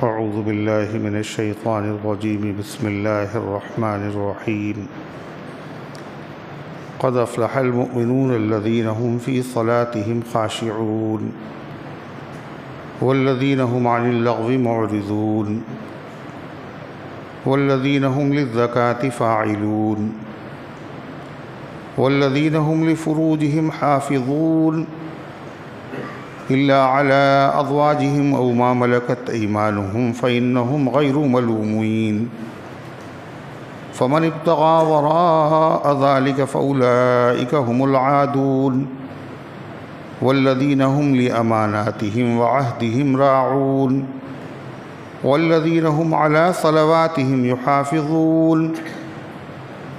اعوذ باللہ من الشیطان الرجیم بسم اللہ الرحمن الرحیم قد افلح المؤمنون الذین هم فی صلاتهم خاشعون والذین هم عن اللغو معرضون والذین هم للزکاة فاعلون والذین هم لفروجهم حافظون إلا على أزواجهم أو ما ملكت أيمانهم فإنهم غير ملومين فمن ابتغى وراء ذلك فأولئك هم العادون والذين هم لأماناتهم وعهدهم راعون والذين هم على صلواتهم يحافظون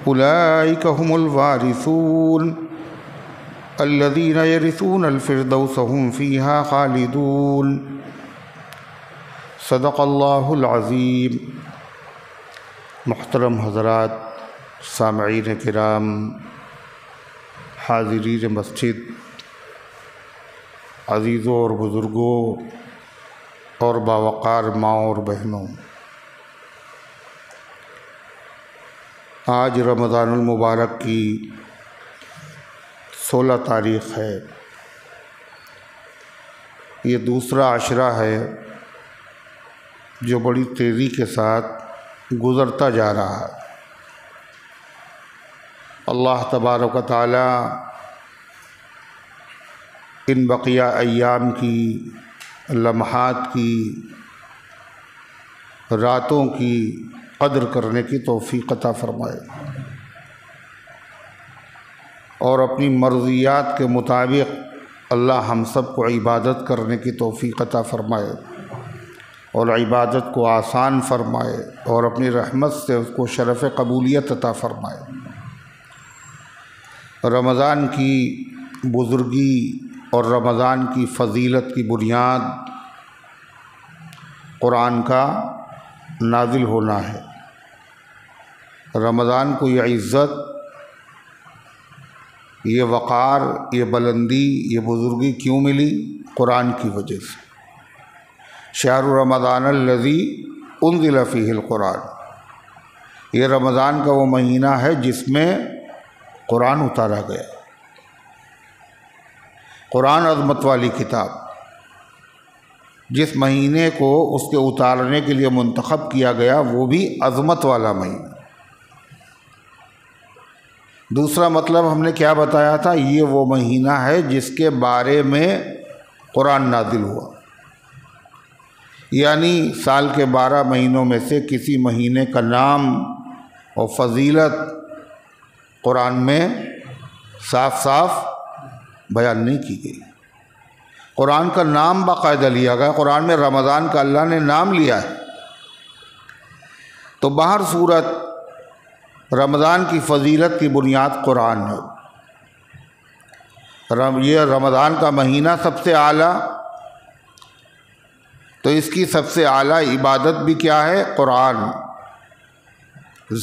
أولئك هم الوارثون الذين يرثون الفردوس هم فيها خالدون صدق اللہ العظیم۔ محترم حضرات، سامعین کرام، حاضرین مسجد، عزیزوں اور بزرگوں اور باوقار ماں اور بہنوں، آج رمضان المبارک کی 16 تاریخ ہے۔ یہ دوسرا عشرہ ہے جو بڑی تیزی کے ساتھ گزرتا جا رہا ہے۔ اللہ تبارک و تعالی ان بقیہ ایام کی، لمحات کی، راتوں کی قدر کرنے کی توفیق عطا فرمائے اور اپنی مرضیات کے مطابق اللہ ہم سب کو عبادت کرنے کی توفیق عطا فرمائے اور عبادت کو آسان فرمائے اور اپنی رحمت سے اس کو شرف قبولیت عطا فرمائے۔ رمضان کی بزرگی اور رمضان کی فضیلت کی بنیاد قرآن کا نازل ہونا ہے۔ رمضان کو یہ عزت، یہ وقار، یہ بلندی، یہ بزرگی کیوں ملی؟ قرآن کی وجہ سے۔ شہر رمضان الذی انزل فیہ القرآن، یہ رمضان کا وہ مہینہ ہے جس میں قرآن اتارا گیا۔ قرآن عظمت والی کتاب، جس مہینے کو اس کے اتارنے کے لیے منتخب کیا گیا وہ بھی عظمت والا مہینہ۔ دوسرا مطلب ہم نے کیا بتایا تھا؟ یہ وہ مہینہ ہے جس کے بارے میں قرآن نازل ہوا، یعنی سال کے 12 مہینوں میں سے کسی مہینے کا نام اور فضیلت قرآن میں صاف صاف بیان نہیں کی گئی۔ قرآن کا نام باقاعدہ لیا گیا، قرآن میں رمضان کا اللہ نے نام لیا ہے۔ تو بہر صورت رمضان کی فضیلت کی بنیاد قرآن ہے۔ یہ رمضان کا مہینہ سب سے اعلیٰ، تو اس کی سب سے اعلیٰ عبادت بھی کیا ہے؟ قرآن۔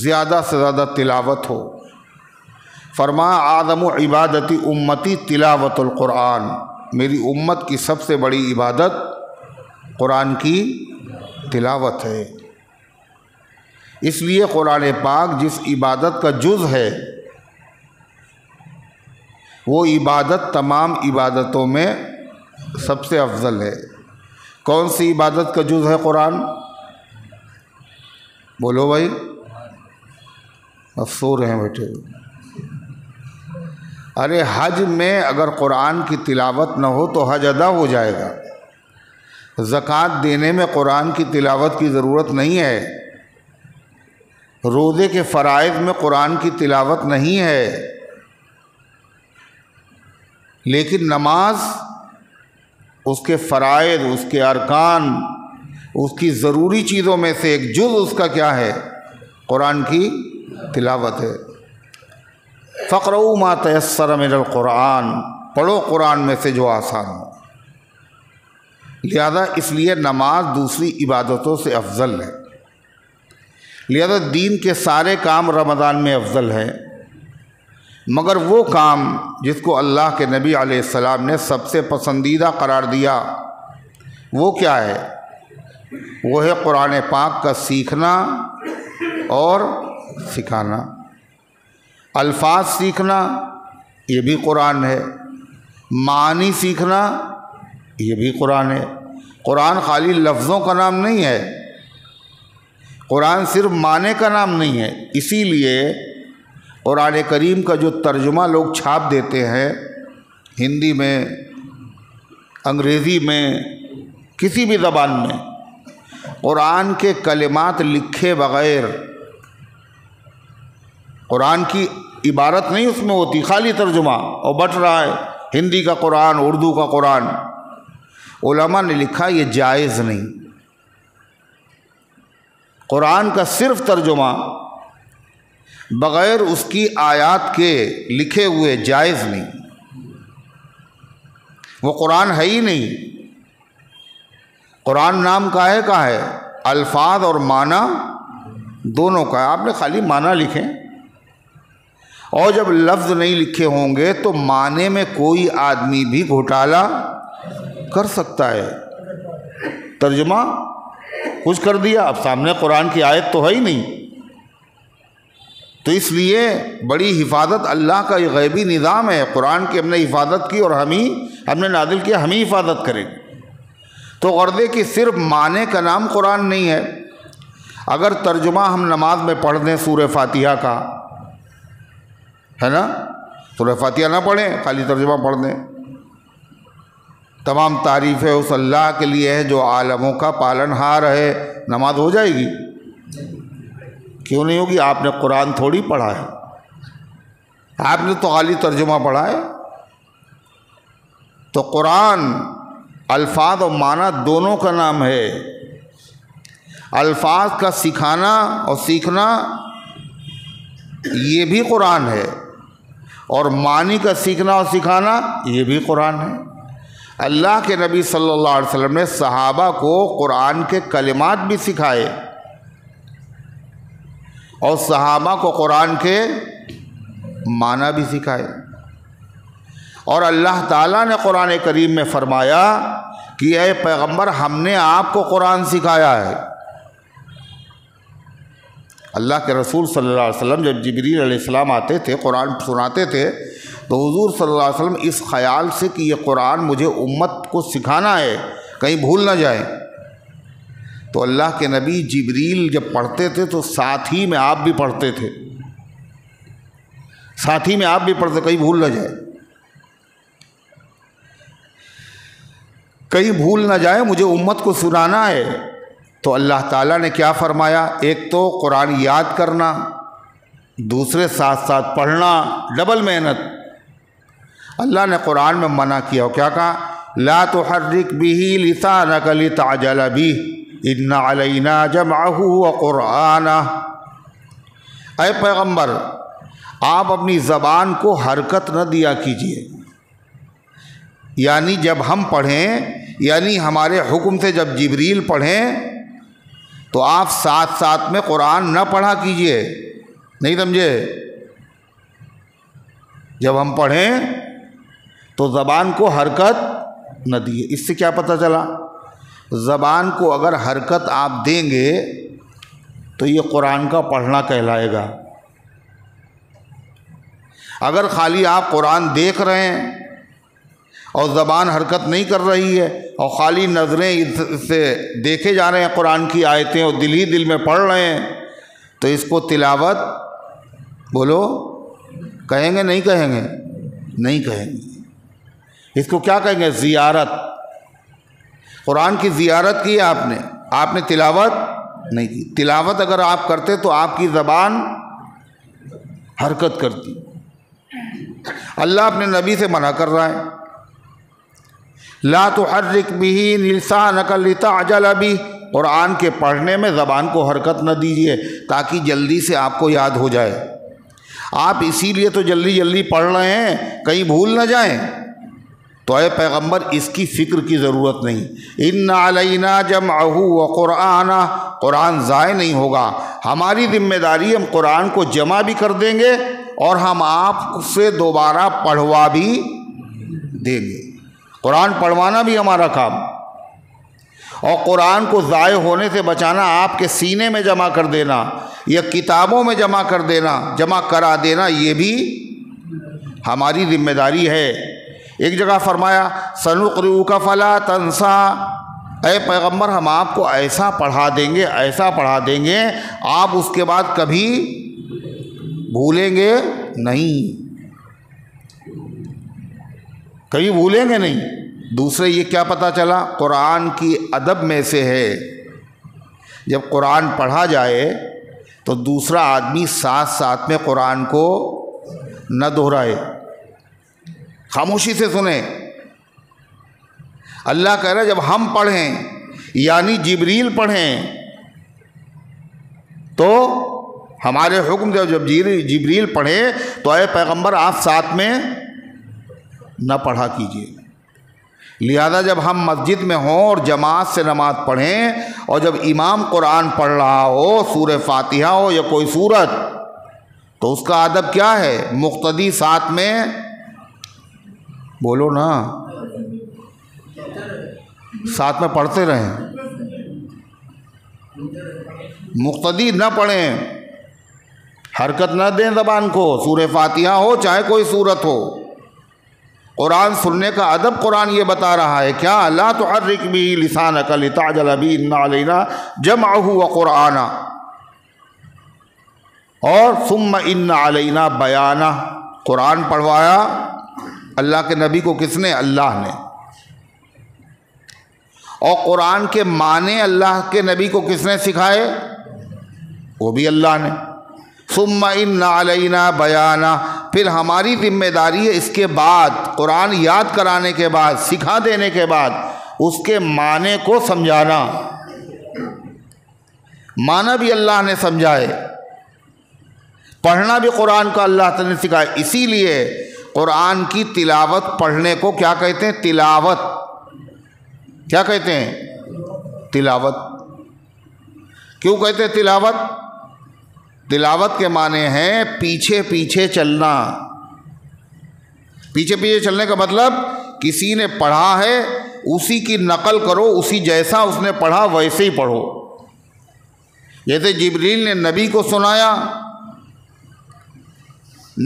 زیادہ سے زیادہ تلاوت ہو۔ فرمایا اعظم عبادتی امتی تلاوت القرآن، میری امت کی سب سے بڑی عبادت قرآن کی تلاوت ہے۔ اس لیے قرآن پاک جس عبادت کا جز ہے وہ عبادت تمام عبادتوں میں سب سے افضل ہے۔ کون سی عبادت کا جز ہے قرآن؟ بولو بھائی، افسور ہیں بیٹھے۔ ارے حج میں اگر قرآن کی تلاوت نہ ہو تو حج ادا ہو جائے گا۔ زکوٰۃ دینے میں قرآن کی تلاوت کی ضرورت نہیں ہے۔ روزے کے فرائض میں قرآن کی تلاوت نہیں ہے، لیکن نماز، اس کے فرائض، اس کے ارکان، اس کی ضروری چیزوں میں سے ایک جز اس کا کیا ہے؟ قرآن کی تلاوت ہے۔ فَاقْرَؤُوا مَا تَيَسَّرَ مِنَ الْقُرْآنِ، پڑھو قرآن میں سے جو آسان ہو۔ لہذا اس لیے نماز دوسری عبادتوں سے افضل ہے۔ لہذا دین کے سارے کام رمضان میں افضل ہیں، مگر وہ کام جس کو اللہ کے نبی علیہ السلام نے سب سے پسندیدہ قرار دیا وہ کیا ہے؟ وہ ہے قرآن پاک کا سیکھنا اور سکھانا۔ الفاظ سیکھنا یہ بھی قرآن ہے، معنی سیکھنا یہ بھی قرآن ہے۔ قرآن خالی لفظوں کا نام نہیں ہے، قرآن صرف معنی کا نام نہیں ہے۔ اسی لیے قرآن کریم کا جو ترجمہ لوگ چھاپ دیتے ہیں ہندی میں، انگریزی میں، کسی بھی زبان میں، قرآن کے کلمات لکھے بغیر، قرآن کی عبارت نہیں اس میں ہوتی، خالی ترجمہ اور بٹ رہا ہے، ہندی کا قرآن، اردو کا قرآن۔ علماء نے لکھا یہ جائز نہیں، قرآن کا صرف ترجمہ بغیر اس کی آیات کے لکھے ہوئے جائز نہیں، وہ قرآن ہے ہی نہیں۔ قرآن نام کا ہے الفاظ اور معنی دونوں کا ہے۔ آپ نے خالی معنی لکھیں، اور جب لفظ نہیں لکھے ہوں گے تو معنی میں کوئی آدمی بھی گھوٹالہ کر سکتا ہے۔ ترجمہ کچھ کر دیا، اب سامنے قرآن کی آیت تو ہے ہی نہیں۔ تو اس لیے بڑی حفاظت، اللہ کا یہ غیبی نظام ہے، قرآن کی ہم نے حفاظت کی اور ہم نے نازل کیا، ہم ہی حفاظت کریں۔ تو غرضے کہ صرف معنی کا نام قرآن نہیں ہے۔ اگر ترجمہ ہم نماز میں پڑھ دیں سورہ فاتحہ کا، ہے نا، سورہ فاتحہ نہ پڑھیں، خالی ترجمہ پڑھ دیں، تمام تعریفیں اس اللہ کے لیے ہے جو عالموں کا پالن ہار ہے، نماز ہو جائے گی؟ کیوں نہیں ہوگی؟ آپ نے قرآن تھوڑی پڑھا ہے، آپ نے تو خالی ترجمہ پڑھا ہے۔ تو قرآن الفاظ اور معنی دونوں کا نام ہے۔ الفاظ کا سکھانا اور سیکھنا یہ بھی قرآن ہے، اور معنی کا سیکھنا اور سکھانا یہ بھی قرآن ہے۔ اللہ کے نبی صلی اللہ علیہ وسلم نے صحابہ کو قرآن کے کلمات بھی سکھائے، اور صحابہ کو قرآن کے معنی بھی سکھائے۔ اور اللہ تعالیٰ نے قرآن کریم میں فرمایا کہ اے پیغمبر ہم نے آپ کو قرآن سکھایا ہے۔ اللہ کے رسول صلی اللہ علیہ وسلم جب جبریل علیہ السلام آتے تھے قرآن سناتے تھے تو حضور صلی اللہ علیہ وسلم اس خیال سے کہ یہ قرآن مجھے امت کو سکھانا ہے، کہیں بھول نہ جائے، تو اللہ کے نبی جبریل جب پڑھتے تھے تو ساتھ ہی میں آپ بھی پڑھتے تھے، ساتھ ہی میں آپ بھی پڑھتے، کہیں بھول نہ جائے، کہیں بھول نہ جائے، مجھے امت کو سنانا ہے۔ تو اللہ تعالیٰ نے کیا فرمایا؟ ایک تو قرآن یاد کرنا، دوسرے ساتھ ساتھ پڑھنا، ڈبل محنت۔ اللہ نے قرآن میں منع کیا، کیا کہا؟ لا تحرک به لسانک لتعجل به ان علینا جمعہ وقرآنہ۔ اے پیغمبر آپ اپنی زبان کو حرکت نہ دیا کیجیے، یعنی جب ہم پڑھیں، یعنی ہمارے حکم سے جب جبریل پڑھیں تو آپ ساتھ ساتھ میں قرآن نہ پڑھا کیجیے، نہیں سمجھے؟ جب ہم پڑھیں تو زبان کو حرکت نہ دیے۔ اس سے کیا پتہ چلا؟ زبان کو اگر حرکت آپ دیں گے تو یہ قرآن کا پڑھنا کہلائے گا۔ اگر خالی آپ قرآن دیکھ رہے ہیں اور زبان حرکت نہیں کر رہی ہے اور خالی نظریں اس سے دیکھے جا رہے ہیں قرآن کی آیتیں اور دل ہی دل میں پڑھ رہے ہیں، تو اس کو تلاوت بولو کہیں گے؟ نہیں کہیں گے؟ نہیں کہیں گے۔ اس کو کیا کہیں گے؟ زیارت۔ قرآن کی زیارت کی آپ نے تلاوت نہیں کی۔ تلاوت اگر آپ کرتے تو آپ کی زبان حرکت کرتی۔ اللہ اپنے نبی سے منع کر رہا ہے، لا تحرک به لسانک لتعجل به، قرآن کے پڑھنے میں زبان کو حرکت نہ دیجیے تاکہ جلدی سے آپ کو یاد ہو جائے۔ آپ اسی لیے تو جلدی جلدی پڑھ رہے ہیں کہیں بھول نہ جائیں۔ تو اے پیغمبر اس کی فکر کی ضرورت نہیں۔ ان علینا جمعہ وقرآنہ، قرآن ضائع نہیں ہوگا، ہماری ذمہ داری، ہم قرآن کو جمع بھی کر دیں گے اور ہم آپ سے دوبارہ پڑھوا بھی دیں گے۔ قرآن پڑھوانا بھی ہمارا کام، اور قرآن کو ضائع ہونے سے بچانا، آپ کے سینے میں جمع کر دینا یا کتابوں میں جمع کر دینا، جمع کرا دینا، یہ بھی ہماری ذمہ داری ہے۔ ایک جگہ فرمایا سنقرئک فلا تنسا، اے پیغمبر ہم آپ کو ایسا پڑھا دیں گے، ایسا پڑھا دیں گے، آپ اس کے بعد کبھی بھولیں گے نہیں، کبھی بھولیں گے نہیں۔ دوسرے یہ کیا پتہ چلا؟ قرآن کی ادب میں سے ہے جب قرآن پڑھا جائے تو دوسرا آدمی ساتھ ساتھ میں قرآن کو نہ دہرائے، خاموشی سے سنیں۔ اللہ کہہ رہا ہے جب ہم پڑھیں یعنی جبریل پڑھیں تو ہمارے حکم سے جب جبریل پڑھے تو اے پیغمبر آپ ساتھ میں نہ پڑھا کیجیے۔ لہذا جب ہم مسجد میں ہوں اور جماعت سے نماز پڑھیں اور جب امام قرآن پڑھ رہا ہو، سورہ فاتحہ ہو یا کوئی سورت، تو اس کا ادب کیا ہے؟ مقتدی ساتھ میں بولو نا، ساتھ میں پڑھتے رہیں، مقتدی نہ پڑھیں، حرکت نہ دیں زبان کو، سورہ فاتحہ ہو چاہے کوئی سورت ہو۔ قرآن سننے کا ادب قرآن یہ بتا رہا ہے کیا؟ لا تحرک بہ لسانک لتعجل بہ ان علینا جمعہ وقرآنہ، اور ثم ان علینا بیانہ۔ قرآن پڑھوایا اللہ کے نبی کو کس نے؟ اللہ نے۔ اور قرآن کے معنی اللہ کے نبی کو کس نے سکھائے؟ وہ بھی اللہ نے۔ ثم ان علینا بیانہ، پھر ہماری ذمہ داری ہے اس کے بعد، قرآن یاد کرانے کے بعد، سکھا دینے کے بعد، اس کے معنی کو سمجھانا۔ معنی بھی اللہ نے سمجھائے، پڑھنا بھی قرآن کا اللہ تعالی نے سکھایا۔ اسی لیے قرآن کی تلاوت پڑھنے کو کیا کہتے ہیں؟ تلاوت۔ کیا کہتے ہیں؟ تلاوت۔ کیوں کہتے ہیں تلاوت؟ تلاوت کے معنی ہیں پیچھے پیچھے چلنا۔ پیچھے پیچھے چلنے کا مطلب کسی نے پڑھا ہے اسی کی نقل کرو، اسی جیسا اس نے پڑھا ویسے ہی پڑھو۔ جیسے جبریل نے نبی کو سنایا،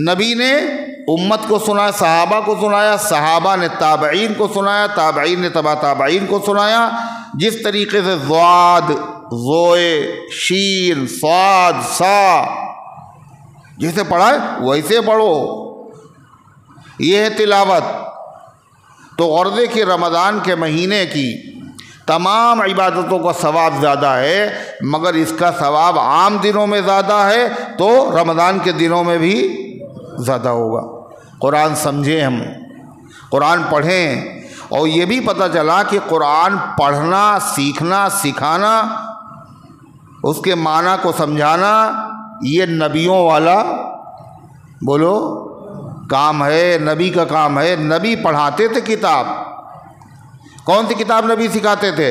نبی نے امت کو سنایا، صحابہ کو سنایا، صحابہ نے تابعین کو سنایا، تابعین نے تبع تابعین کو سنایا۔ جس طریقے سے ضاد، زوئے، شین، صاد، سا جیسے پڑھا ہے ویسے پڑھو، یہ ہے تلاوت۔ تو غرض کہ رمضان کے مہینے کی تمام عبادتوں کا ثواب زیادہ ہے، مگر اس کا ثواب عام دنوں میں زیادہ ہے تو رمضان کے دنوں میں بھی زیادہ ہوگا۔ قرآن سمجھیں، ہم قرآن پڑھیں، اور یہ بھی پتہ چلا کہ قرآن پڑھنا، سیکھنا، سکھانا، اس کے معنی کو سمجھانا یہ نبیوں والا بولو کام ہے، نبی کا کام ہے۔ نبی پڑھاتے تھے کتاب، کون سی کتاب نبی سکھاتے تھے؟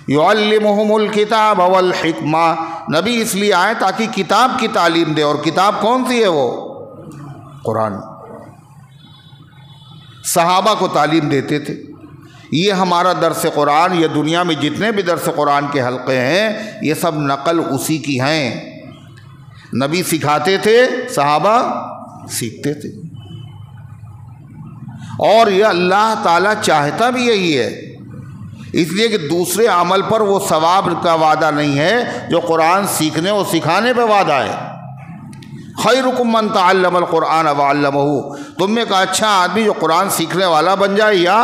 یعلمہم الکتاب والحکمہ، نبی اس لیے آئے تاکہ کتاب کی تعلیم دے، اور کتاب کون سی ہے؟ وہ قرآن۔ صحابہ کو تعلیم دیتے تھے۔ یہ ہمارا درس قرآن، یہ دنیا میں جتنے بھی درس قرآن کے حلقے ہیں یہ سب نقل اسی کی ہیں۔ نبی سکھاتے تھے، صحابہ سیکھتے تھے، اور یہ اللہ تعالیٰ چاہتا بھی یہی ہے، اس لیے کہ دوسرے عمل پر وہ ثواب کا وعدہ نہیں ہے جو قرآن سیکھنے اور سکھانے پہ وعدہ ہے۔ خیرکم من تعلم القرآن وعلمہ، تم میں کا اچھا آدمی جو قرآن سیکھنے والا بن جائے یا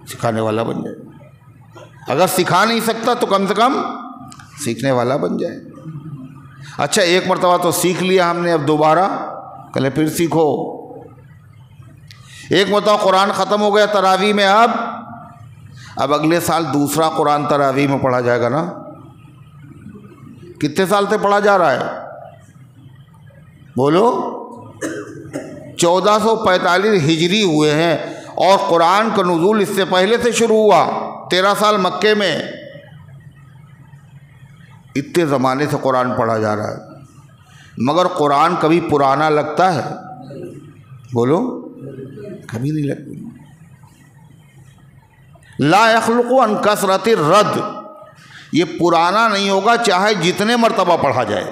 سکھانے والا بن جائے۔ اگر سکھا نہیں سکتا تو کم سے کم سیکھنے والا بن جائے۔ اچھا ایک مرتبہ تو سیکھ لیا ہم نے، اب دوبارہ کل پھر سیکھو۔ ایک مرتبہ قرآن ختم ہو گیا تراویح میں، اب اگلے سال دوسرا قرآن تراویح میں پڑھا جائے گا نا۔ کتنے سال سے پڑھا جا رہا ہے؟ بولو 1445 ہجری ہوئے ہیں، اور قرآن کا نزول اس سے پہلے سے شروع ہوا، 13 سال مکے میں۔ اتنے زمانے سے قرآن پڑھا جا رہا ہے، مگر قرآن کبھی پرانا لگتا ہے؟ بولو کبھی نہیں لگتا۔ لا یخلق عن کثرت الرد، یہ پرانا نہیں ہوگا چاہے جتنے مرتبہ پڑھا جائے،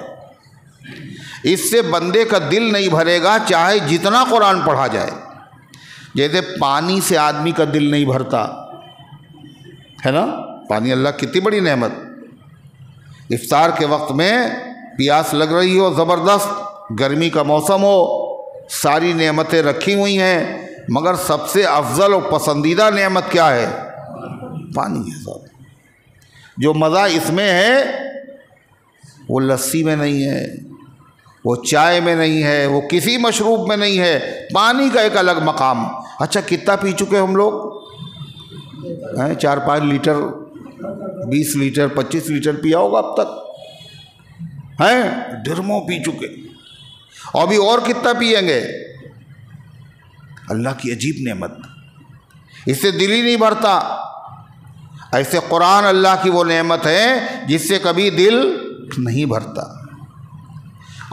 اس سے بندے کا دل نہیں بھرے گا چاہے جتنا قرآن پڑھا جائے۔ جیسے پانی سے آدمی کا دل نہیں بھرتا ہے نا، پانی اللہ کتنی بڑی نعمت، افطار کے وقت میں پیاس لگ رہی ہو زبردست، گرمی کا موسم ہو، ساری نعمتیں رکھی ہوئی ہیں، مگر سب سے افضل و پسندیدہ نعمت کیا ہے؟ پانی ہے صاحب۔ جو مزہ اس میں ہے وہ لسی میں نہیں ہے، وہ چائے میں نہیں ہے، وہ کسی مشروب میں نہیں ہے، پانی کا ایک الگ مقام۔ اچھا کتنا پی چکے ہم لوگ؟ 4-5 لیٹر، 20 لیٹر، 25 لیٹر پیا ہوگا اب تک، ہیں ڈرموں پی چکے، اور ابھی اور کتنا پیئیں گے؟ اللہ کی عجیب نعمت، اس سے دل ہی نہیں بھرتا۔ ایسے قرآن اللہ کی وہ نعمت ہے جس سے کبھی دل نہیں بھرتا،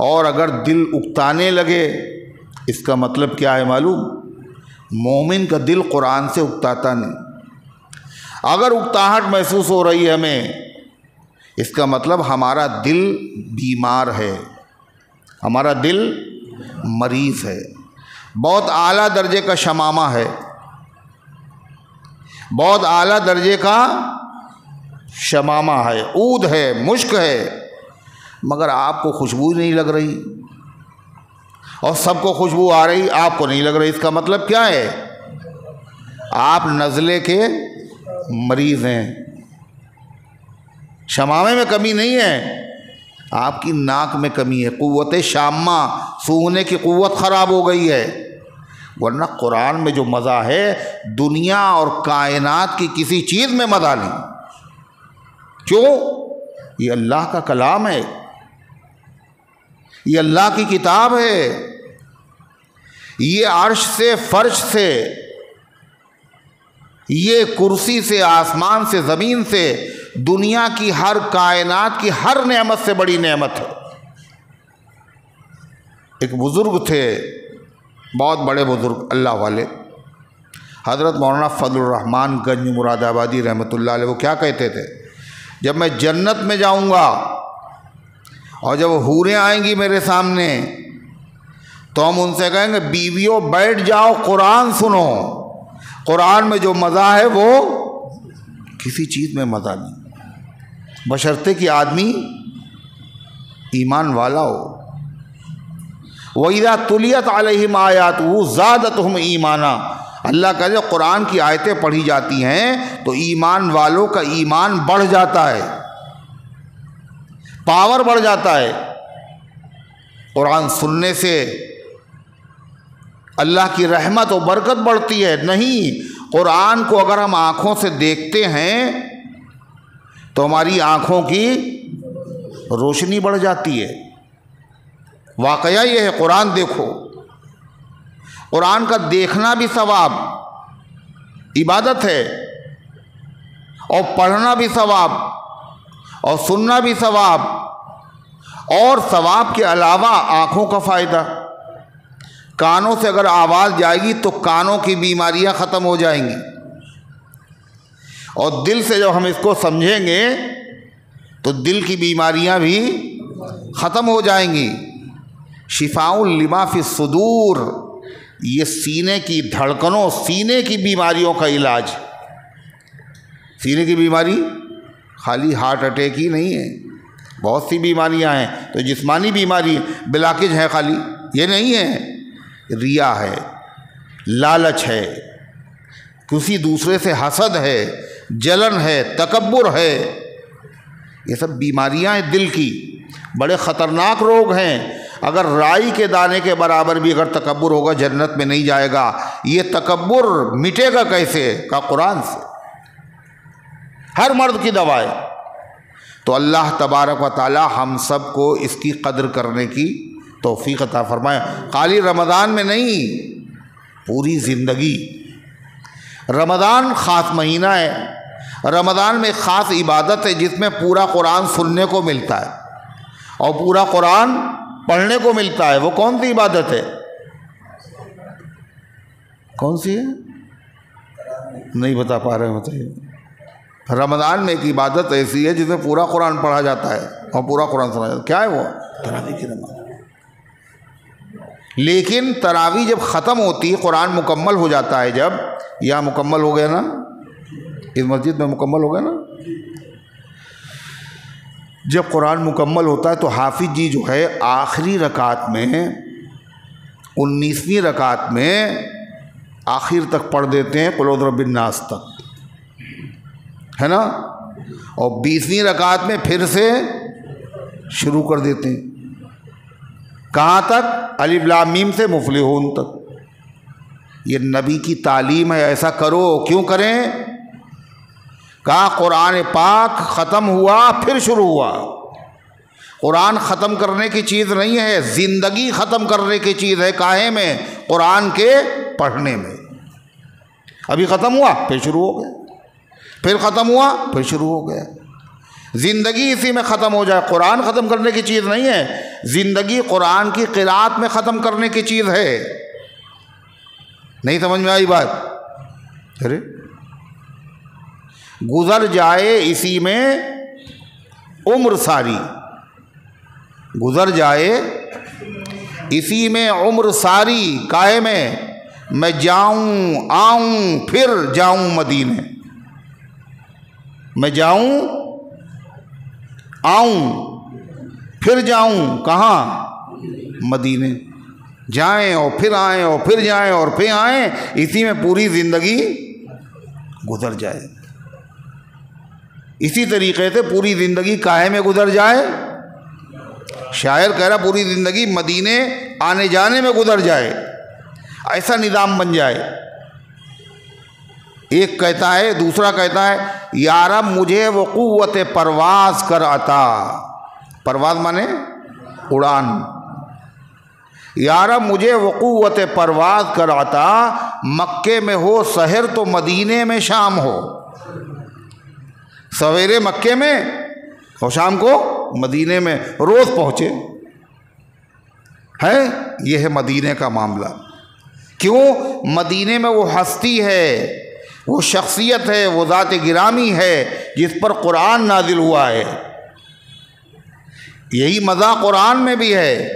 اور اگر دل اکتانے لگے اس کا مطلب کیا ہے معلوم؟ مومن کا دل قرآن سے اکتاتا نہیں۔ اگر اکتاہٹ محسوس ہو رہی ہے ہمیں، اس کا مطلب ہمارا دل بیمار ہے، ہمارا دل مریض ہے، بہت اعلیٰ درجے کا شمامہ ہے، بہت اعلیٰ درجے کا شمامہ ہے، عود ہے، مشک ہے، مگر آپ کو خوشبو نہیں لگ رہی، اور سب کو خوشبو آ رہی، آپ کو نہیں لگ رہی۔ اس کا مطلب کیا ہے؟ آپ نزلے کے مریض ہیں۔ شمامے میں کمی نہیں ہے، آپ کی ناک میں کمی ہے، قوت شامہ، سونگنے کی قوت خراب ہو گئی ہے۔ ورنہ قرآن میں جو مزہ ہے دنیا اور کائنات کی کسی چیز میں مزہ نہیں۔ کیوں؟ یہ اللہ کا کلام ہے، یہ اللہ کی کتاب ہے، یہ عرش سے، فرش سے، یہ کرسی سے، آسمان سے، زمین سے، دنیا کی ہر کائنات کی ہر نعمت سے بڑی نعمت ہے۔ ایک بزرگ تھے، بہت بڑے بزرگ اللہ والے، حضرت مولانا فضل الرحمان گنج مراد آبادی رحمۃ اللہ علیہ۔ وہ کیا کہتے تھے؟ جب میں جنت میں جاؤں گا اور جب حوریں آئیں گی میرے سامنے تو ہم ان سے کہیں گے بیویوں بیٹھ جاؤ، قرآن سنو۔ قرآن میں جو مزہ ہے وہ کسی چیز میں مزہ نہیں، بشرطے کہ آدمی ایمان والا ہو۔ وَإِذَا تُلِيَتْ عَلَيْهِمْ آيَاتُهُ زَادَتْهُمْ ایمانا، اللہ کا جو قرآن کی آیتیں پڑھی جاتی ہیں تو ایمان والوں کا ایمان بڑھ جاتا ہے، پاور بڑھ جاتا ہے۔ قرآن سننے سے اللہ کی رحمت و برکت بڑھتی ہے؟ نہیں، قرآن کو اگر ہم آنکھوں سے دیکھتے ہیں تو ہماری آنکھوں کی روشنی بڑھ جاتی ہے۔ واقعہ یہ ہے، قرآن دیکھو، قرآن کا دیکھنا بھی ثواب، عبادت ہے، اور پڑھنا بھی ثواب، اور سننا بھی ثواب، اور ثواب کے علاوہ آنکھوں کا فائدہ۔ کانوں سے اگر آواز جائے گی تو کانوں کی بیماریاں ختم ہو جائیں گی، اور دل سے جب ہم اس کو سمجھیں گے تو دل کی بیماریاں بھی ختم ہو جائیں گی۔ شفاء لما فی الصدور، یہ سینے کی دھڑکنوں، سینے کی بیماریوں کا علاج۔ سینے کی بیماری خالی ہارٹ اٹیک ہی نہیں ہے، بہت سی بیماریاں ہیں، تو جسمانی بیماری بلاکج ہے خالی یہ نہیں ہے، ریا ہے، لالچ ہے، کسی دوسرے سے حسد ہے، جلن ہے، تکبر ہے، یہ سب بیماریاں ہیں دل کی، بڑے خطرناک روگ ہیں۔ اگر رائی کے دانے کے برابر بھی اگر تکبر ہوگا جنت میں نہیں جائے گا۔ یہ تکبر مٹے گا کیسے؟ کا قرآن سے، ہر مرد کی دوا ہے۔ تو اللہ تبارک و تعالی ہم سب کو اس کی قدر کرنے کی توفیق عطا فرمائے، خالی رمضان میں نہیں، پوری زندگی۔ رمضان خاص مہینہ ہے، رمضان میں خاص عبادت ہے جس میں پورا قرآن سننے کو ملتا ہے اور پورا قرآن پڑھنے کو ملتا ہے۔ وہ کون سی عبادت ہے؟ کون سی ہے؟ نہیں بتا پا رہے ہوتے. رمضان میں ایک عبادت ایسی ہے جس میں پورا قرآن پڑھا جاتا ہے اور پورا قرآن سنا جاتا ہے. کیا ہے وہ؟ تراویح کی نماز. لیکن تراویح جب ختم ہوتی، قرآن مکمل ہو جاتا ہے، جب یہاں مکمل ہو گیا نا، اس مسجد میں مکمل ہو گیا نا، جب قرآن مکمل ہوتا ہے تو حافظ جی جو ہے آخری رکعت میں 19ویں رکعت میں آخر تک پڑھ دیتے ہیں قل اعوذ برب الناس تک، ہے نا، اور 20ویں رکعت میں پھر سے شروع کر دیتے ہیں. کہاں تک؟ الف لام میم سے مفلحون تک. یہ نبی کی تعلیم ہے، ایسا کرو. کیوں کریں؟ کہا قرآن پاک ختم ہوا پھر شروع ہوا. قرآن ختم کرنے کی چیز نہیں ہے، زندگی ختم کرنے کی چیز ہے. کاہے میں؟ قرآن کے پڑھنے میں. ابھی ختم ہوا پھر شروع ہو گیا، پھر ختم ہوا پھر شروع ہو گیا. زندگی اسی میں ختم ہو جائے. قرآن ختم کرنے کی چیز نہیں ہے، زندگی قرآن کی قرات میں ختم کرنے کی چیز ہے. نہیں سمجھ میں آئی بات؟ ارے گزر جائے اسی میں عمر ساری، گزر جائے اسی میں عمر ساری. کاہے میں جاؤں آؤں پھر جاؤں مدینے، میں جاؤں آؤں پھر جاؤں کہاں؟ مدینے. جائیں اور پھر آئیں اور پھر جائیں اور پھر آئیں، اسی میں پوری زندگی گزر جائے. اسی طریقے سے پوری زندگی کاہے میں گزر جائے؟ شاعر کہہ رہا پوری زندگی مدینے آنے جانے میں گزر جائے. ایسا نظام بن جائے. ایک کہتا ہے، دوسرا کہتا ہے یا رب مجھے وہ قوت پرواز کر عطا. پرواز مانے اڑان. یا رب مجھے وہ قوت پرواز کر عطا، مکے میں ہو سحر تو مدینے میں شام ہو. سویرے مکے میں اور شام کو مدینے میں روز پہنچے. ہے یہ ہے مدینے کا معاملہ. کیوں؟ مدینے میں وہ ہستی ہے، وہ شخصیت ہے، وہ ذات گرامی ہے جس پر قرآن نازل ہوا ہے. یہی مزہ قرآن میں بھی ہے.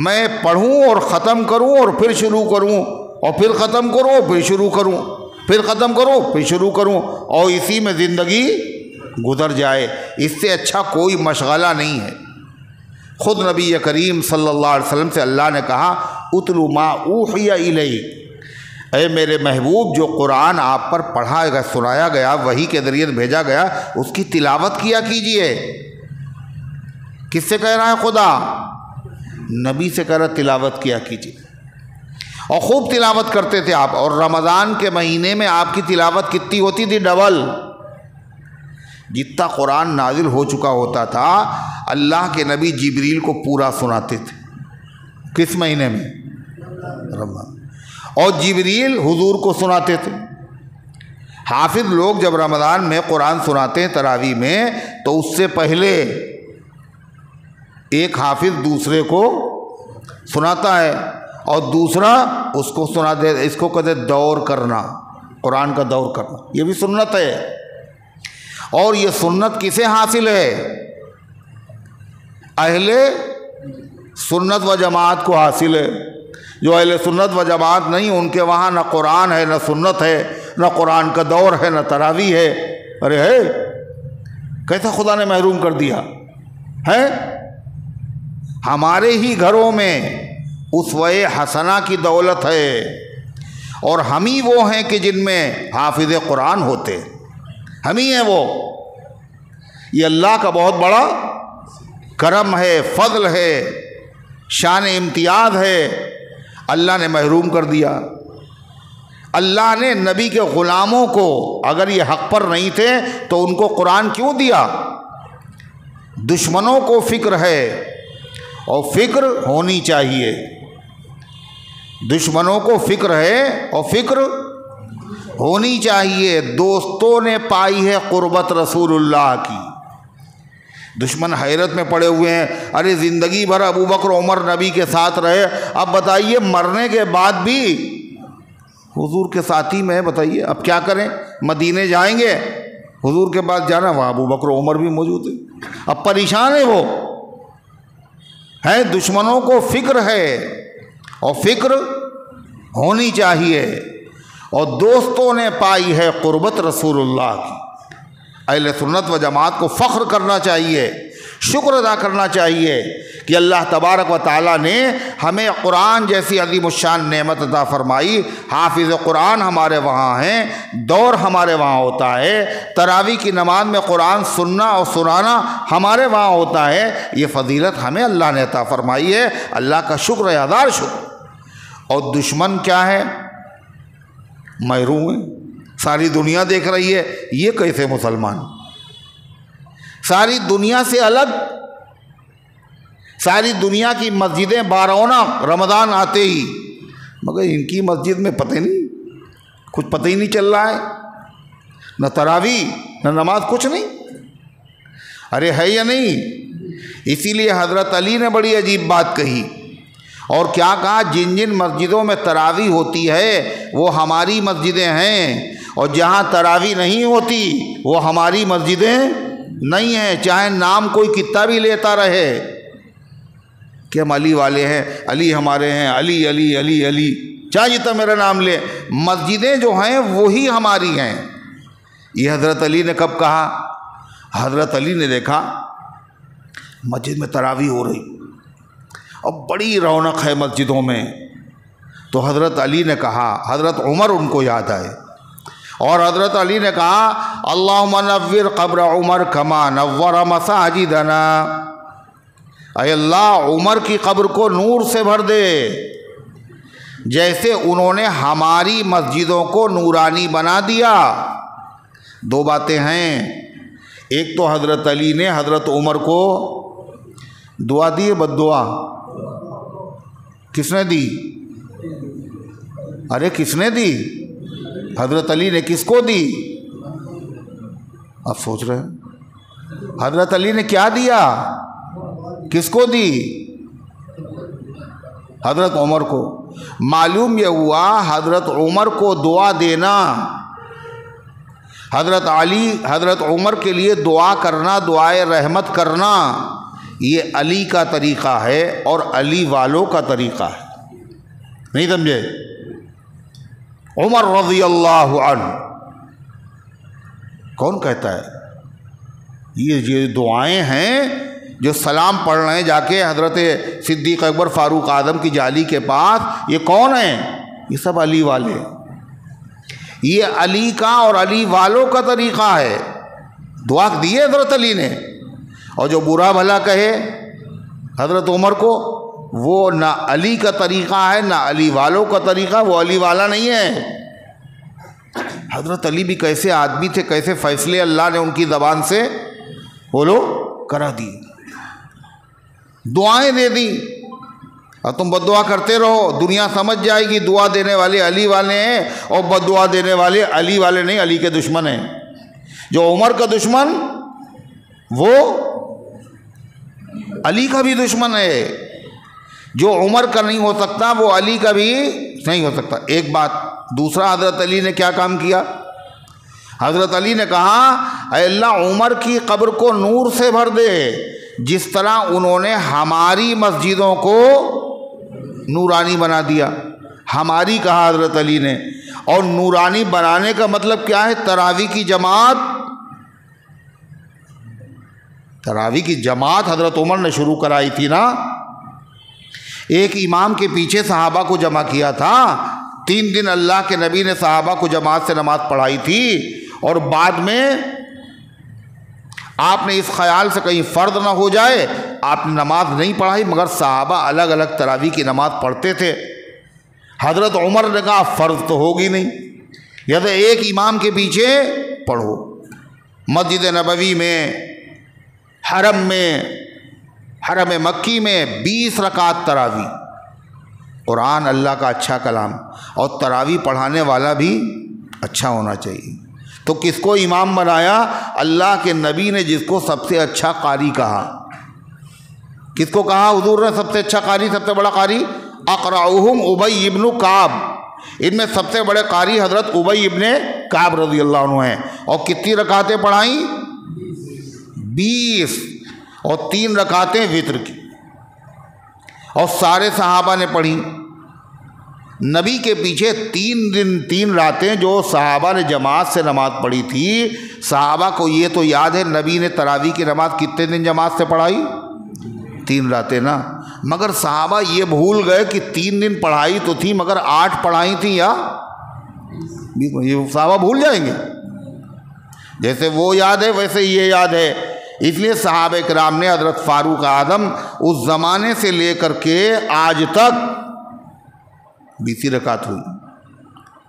میں پڑھوں اور ختم کروں اور پھر شروع کروں اور پھر ختم کروں پھر شروع کروں، پھر ختم کروں پھر شروع کروں، اور اسی میں زندگی گزر جائے. اس سے اچھا کوئی مشغلہ نہیں ہے. خود نبی کریم صلی اللہ علیہ وسلم سے اللہ نے کہا اتلو ما اوحی الیک، اے میرے محبوب جو قرآن آپ پر پڑھا گیا، سنایا گیا، وحی کے ذریعے بھیجا گیا، اس کی تلاوت کیا کیجئے. کس سے کہہ رہا ہے؟ خدا. نبی سے کہہ رہا تلاوت کیا کیجئے. اور خوب تلاوت کرتے تھے آپ. اور رمضان کے مہینے میں آپ کی تلاوت کتنی ہوتی تھی؟ ڈبل. جتنا قرآن نازل ہو چکا ہوتا تھا اللہ کے نبی جبریل کو پورا سناتے تھے. کس مہینے میں؟ رمضان. اور جبریل حضور کو سناتے تھے. حافظ لوگ جب رمضان میں قرآن سناتے ہیں تراویح میں، تو اس سے پہلے ایک حافظ دوسرے کو سناتا ہے اور دوسرا اس کو سنا دے. اس کو کہتے دور کرنا، قرآن کا دور کرنا. یہ بھی سنت ہے. اور یہ سنت کسے حاصل ہے؟ اہل سنت و جماعت کو حاصل ہے. جو اہل سنت و جماعت نہیں، ان کے وہاں نہ قرآن ہے، نہ سنت ہے، نہ قرآن کا دور ہے، نہ تراویح ہے. ارے ہے کیسا خدا نے محروم کر دیا ہے. ہمارے ہی گھروں میں اسوہ حسنہ کی دولت ہے، اور ہم ہی وہ ہیں کہ جن میں حافظ قرآن ہوتے. ہم ہی ہیں وہ. یہ اللہ کا بہت بڑا کرم ہے، فضل ہے، شان امتیاز ہے. اللہ نے محروم کر دیا. اللہ نے نبی کے غلاموں کو، اگر یہ حق پر نہیں تھے تو ان کو قرآن کیوں دیا؟ دشمنوں کو فکر ہے، اور فکر ہونی چاہیے. دشمنوں کو فکر ہے اور فکر ہونی چاہیے. دوستوں نے پائی ہے قربت رسول اللہ کی. دشمن حیرت میں پڑے ہوئے ہیں. ارے زندگی بھر ابو بکر عمر نبی کے ساتھ رہے، اب بتائیے مرنے کے بعد بھی حضور کے ساتھی میں بتائیے اب کیا کریں؟ مدینے جائیں گے، حضور کے پاس جانا، وہاں ابو بکر و عمر بھی موجود ہیں، اب پریشان ہے وہ ہے، دشمنوں کو فکر ہے اور فکر ہونی چاہیے، اور دوستوں نے پائی ہے قربت رسول اللہ کی۔ اہل سنت و جماعت کو فخر کرنا چاہیے، شکر ادا کرنا چاہیے کہ اللہ تبارک و تعالیٰ نے ہمیں قرآن جیسی عظیم الشان نعمت عطا فرمائی۔ حافظ قرآن ہمارے وہاں ہیں، دور ہمارے وہاں ہوتا ہے، تراویح کی نماز میں قرآن سننا اور سنانا ہمارے وہاں ہوتا ہے، یہ فضیلت ہمیں اللہ نے عطا فرمائی ہے، اللہ کا شکر ہے، ہزار شکر۔ اور دشمن کیا ہے؟ محروم ہے، ساری دنیا دیکھ رہی ہے یہ کیسے مسلمان، ساری دنیا سے الگ، ساری دنیا کی مسجدیں بارہونہ رمضان آتے ہی، مگر ان کی مسجد میں پتہ نہیں، کچھ پتہ ہی نہیں چل رہا ہے، نہ تراویح نہ نماز، کچھ نہیں۔ ارے ہے یا نہیں؟ اسی لیے حضرت علی نے بڑی عجیب بات کہی، اور کیا کہا؟ جن جن مسجدوں میں تراویح ہوتی ہے وہ ہماری مسجدیں ہیں، اور جہاں تراویح نہیں ہوتی وہ ہماری مسجدیں نہیں ہیں، چاہے نام کوئی کتنا بھی لیتا رہے کہ ہم علی والے ہیں، علی ہمارے ہیں، علی علی علی علی، چاہے جتنا میرا نام لے، مسجدیں جو ہیں وہی ہماری ہیں۔ یہ حضرت علی نے کب کہا؟ حضرت علی نے دیکھا مسجد میں تراویح ہو رہی، اب بڑی رونق ہے مسجدوں میں، تو حضرت علی نے کہا، حضرت عمر ان کو یاد آئے، اور حضرت علی نے کہا اللہم نور قبر عمر کما نور مساجدنا، اے اللہ عمر کی قبر کو نور سے بھر دے جیسے انہوں نے ہماری مسجدوں کو نورانی بنا دیا۔ دو باتیں ہیں، ایک تو حضرت علی نے حضرت عمر کو دعا دی، بد دعا کس نے دی؟ ارے کس نے دی؟ حضرت علی نے کس کو دی؟ آپ سوچ رہے ہیں حضرت علی نے کیا دیا؟ کس کو دی؟ حضرت عمر کو۔ معلوم یہ ہوا حضرت عمر کو دعا دینا، حضرت علی حضرت عمر کے لیے دعا کرنا، دعائے رحمت کرنا، یہ علی کا طریقہ ہے اور علی والوں کا طریقہ ہے، نہیں سمجھے؟ عمر رضی اللہ عنہ کون کہتا ہے؟ یہ دعائیں ہیں جو سلام پڑھ رہے ہیں جا کے حضرت صدیق اکبر فاروق اعظم کی جالی کے پاس، یہ کون ہیں؟ یہ سب علی والے، یہ علی کا اور علی والوں کا طریقہ ہے۔ دعا دی حضرت علی نے، اور جو برا بھلا کہے حضرت عمر کو، وہ نہ علی کا طریقہ ہے نہ علی والوں کا طریقہ، وہ علی والا نہیں ہے۔ حضرت علی بھی کیسے آدمی تھے، کیسے فیصلے اللہ نے ان کی زبان سے بولو کرا دی، دعائیں دے دی، اور تم بد دعا کرتے رہو، دنیا سمجھ جائے گی دعا دینے والے علی والے ہیں اور بد دعا دینے والے علی والے نہیں، علی کے دشمن ہیں۔ جو عمر کا دشمن وہ علی کا بھی دشمن ہے، جو عمر کا نہیں ہو سکتا وہ علی کا بھی نہیں ہو سکتا۔ ایک بات، دوسرا حضرت علی نے کیا کام کیا؟ حضرت علی نے کہا اے اللہ عمر کی قبر کو نور سے بھر دے جس طرح انہوں نے ہماری مسجدوں کو نورانی بنا دیا۔ ہماری کہا حضرت علی نے، اور نورانی بنانے کا مطلب کیا ہے؟ تراویح کی جماعت، تراویح کی جماعت حضرت عمر نے شروع کرائی تھی نا، ایک امام کے پیچھے صحابہ کو جمع کیا تھا، 3 دن اللہ کے نبی نے صحابہ کو جماعت سے نماز پڑھائی تھی، اور بعد میں آپ نے اس خیال سے کہیں فرض نہ ہو جائے آپ نے نماز نہیں پڑھائی، مگر صحابہ الگ الگ تراویح کی نماز پڑھتے تھے۔ حضرت عمر نے کہا فرض تو ہوگی نہیں، یا تو ایک امام کے پیچھے پڑھو۔ مسجد نبوی میں، حرم مکی میں 20 رکعت تراویح، قرآن اللہ کا اچھا کلام، اور تراویح پڑھانے والا بھی اچھا ہونا چاہیے۔ تو کس کو امام بنایا؟ اللہ کے نبی نے جس کو سب سے اچھا قاری کہا، کس کو کہا حضور نے سب سے اچھا قاری، سب سے بڑا قاری؟ اقرأہم ابی ابن کعب، ان میں سب سے بڑے قاری حضرت ابی ابن کعب رضی اللہ عنہ ہیں، اور کتنی رکعتیں پڑھائیں؟ 20، اور 3 رکعتیں وتر کی، اور سارے صحابہ نے پڑھی۔ نبی کے پیچھے 3 دن 3 راتیں جو صحابہ نے جماعت سے نماز پڑھی تھی، صحابہ کو یہ تو یاد ہے نبی نے تراویح کی نماز کتنے دن جماعت سے پڑھائی؟ 3 راتیں نا، مگر صحابہ یہ بھول گئے کہ 3 دن پڑھائی تو تھی مگر 8 پڑھائی تھیں، یا یہ صحابہ بھول جائیں گے؟ جیسے وہ یاد ہے ویسے یہ یاد ہے۔ اس لیے صحابہ کرام نے حضرت فاروق اعظم اس زمانے سے لے کر کے آج تک 20 رکعت ہوئی،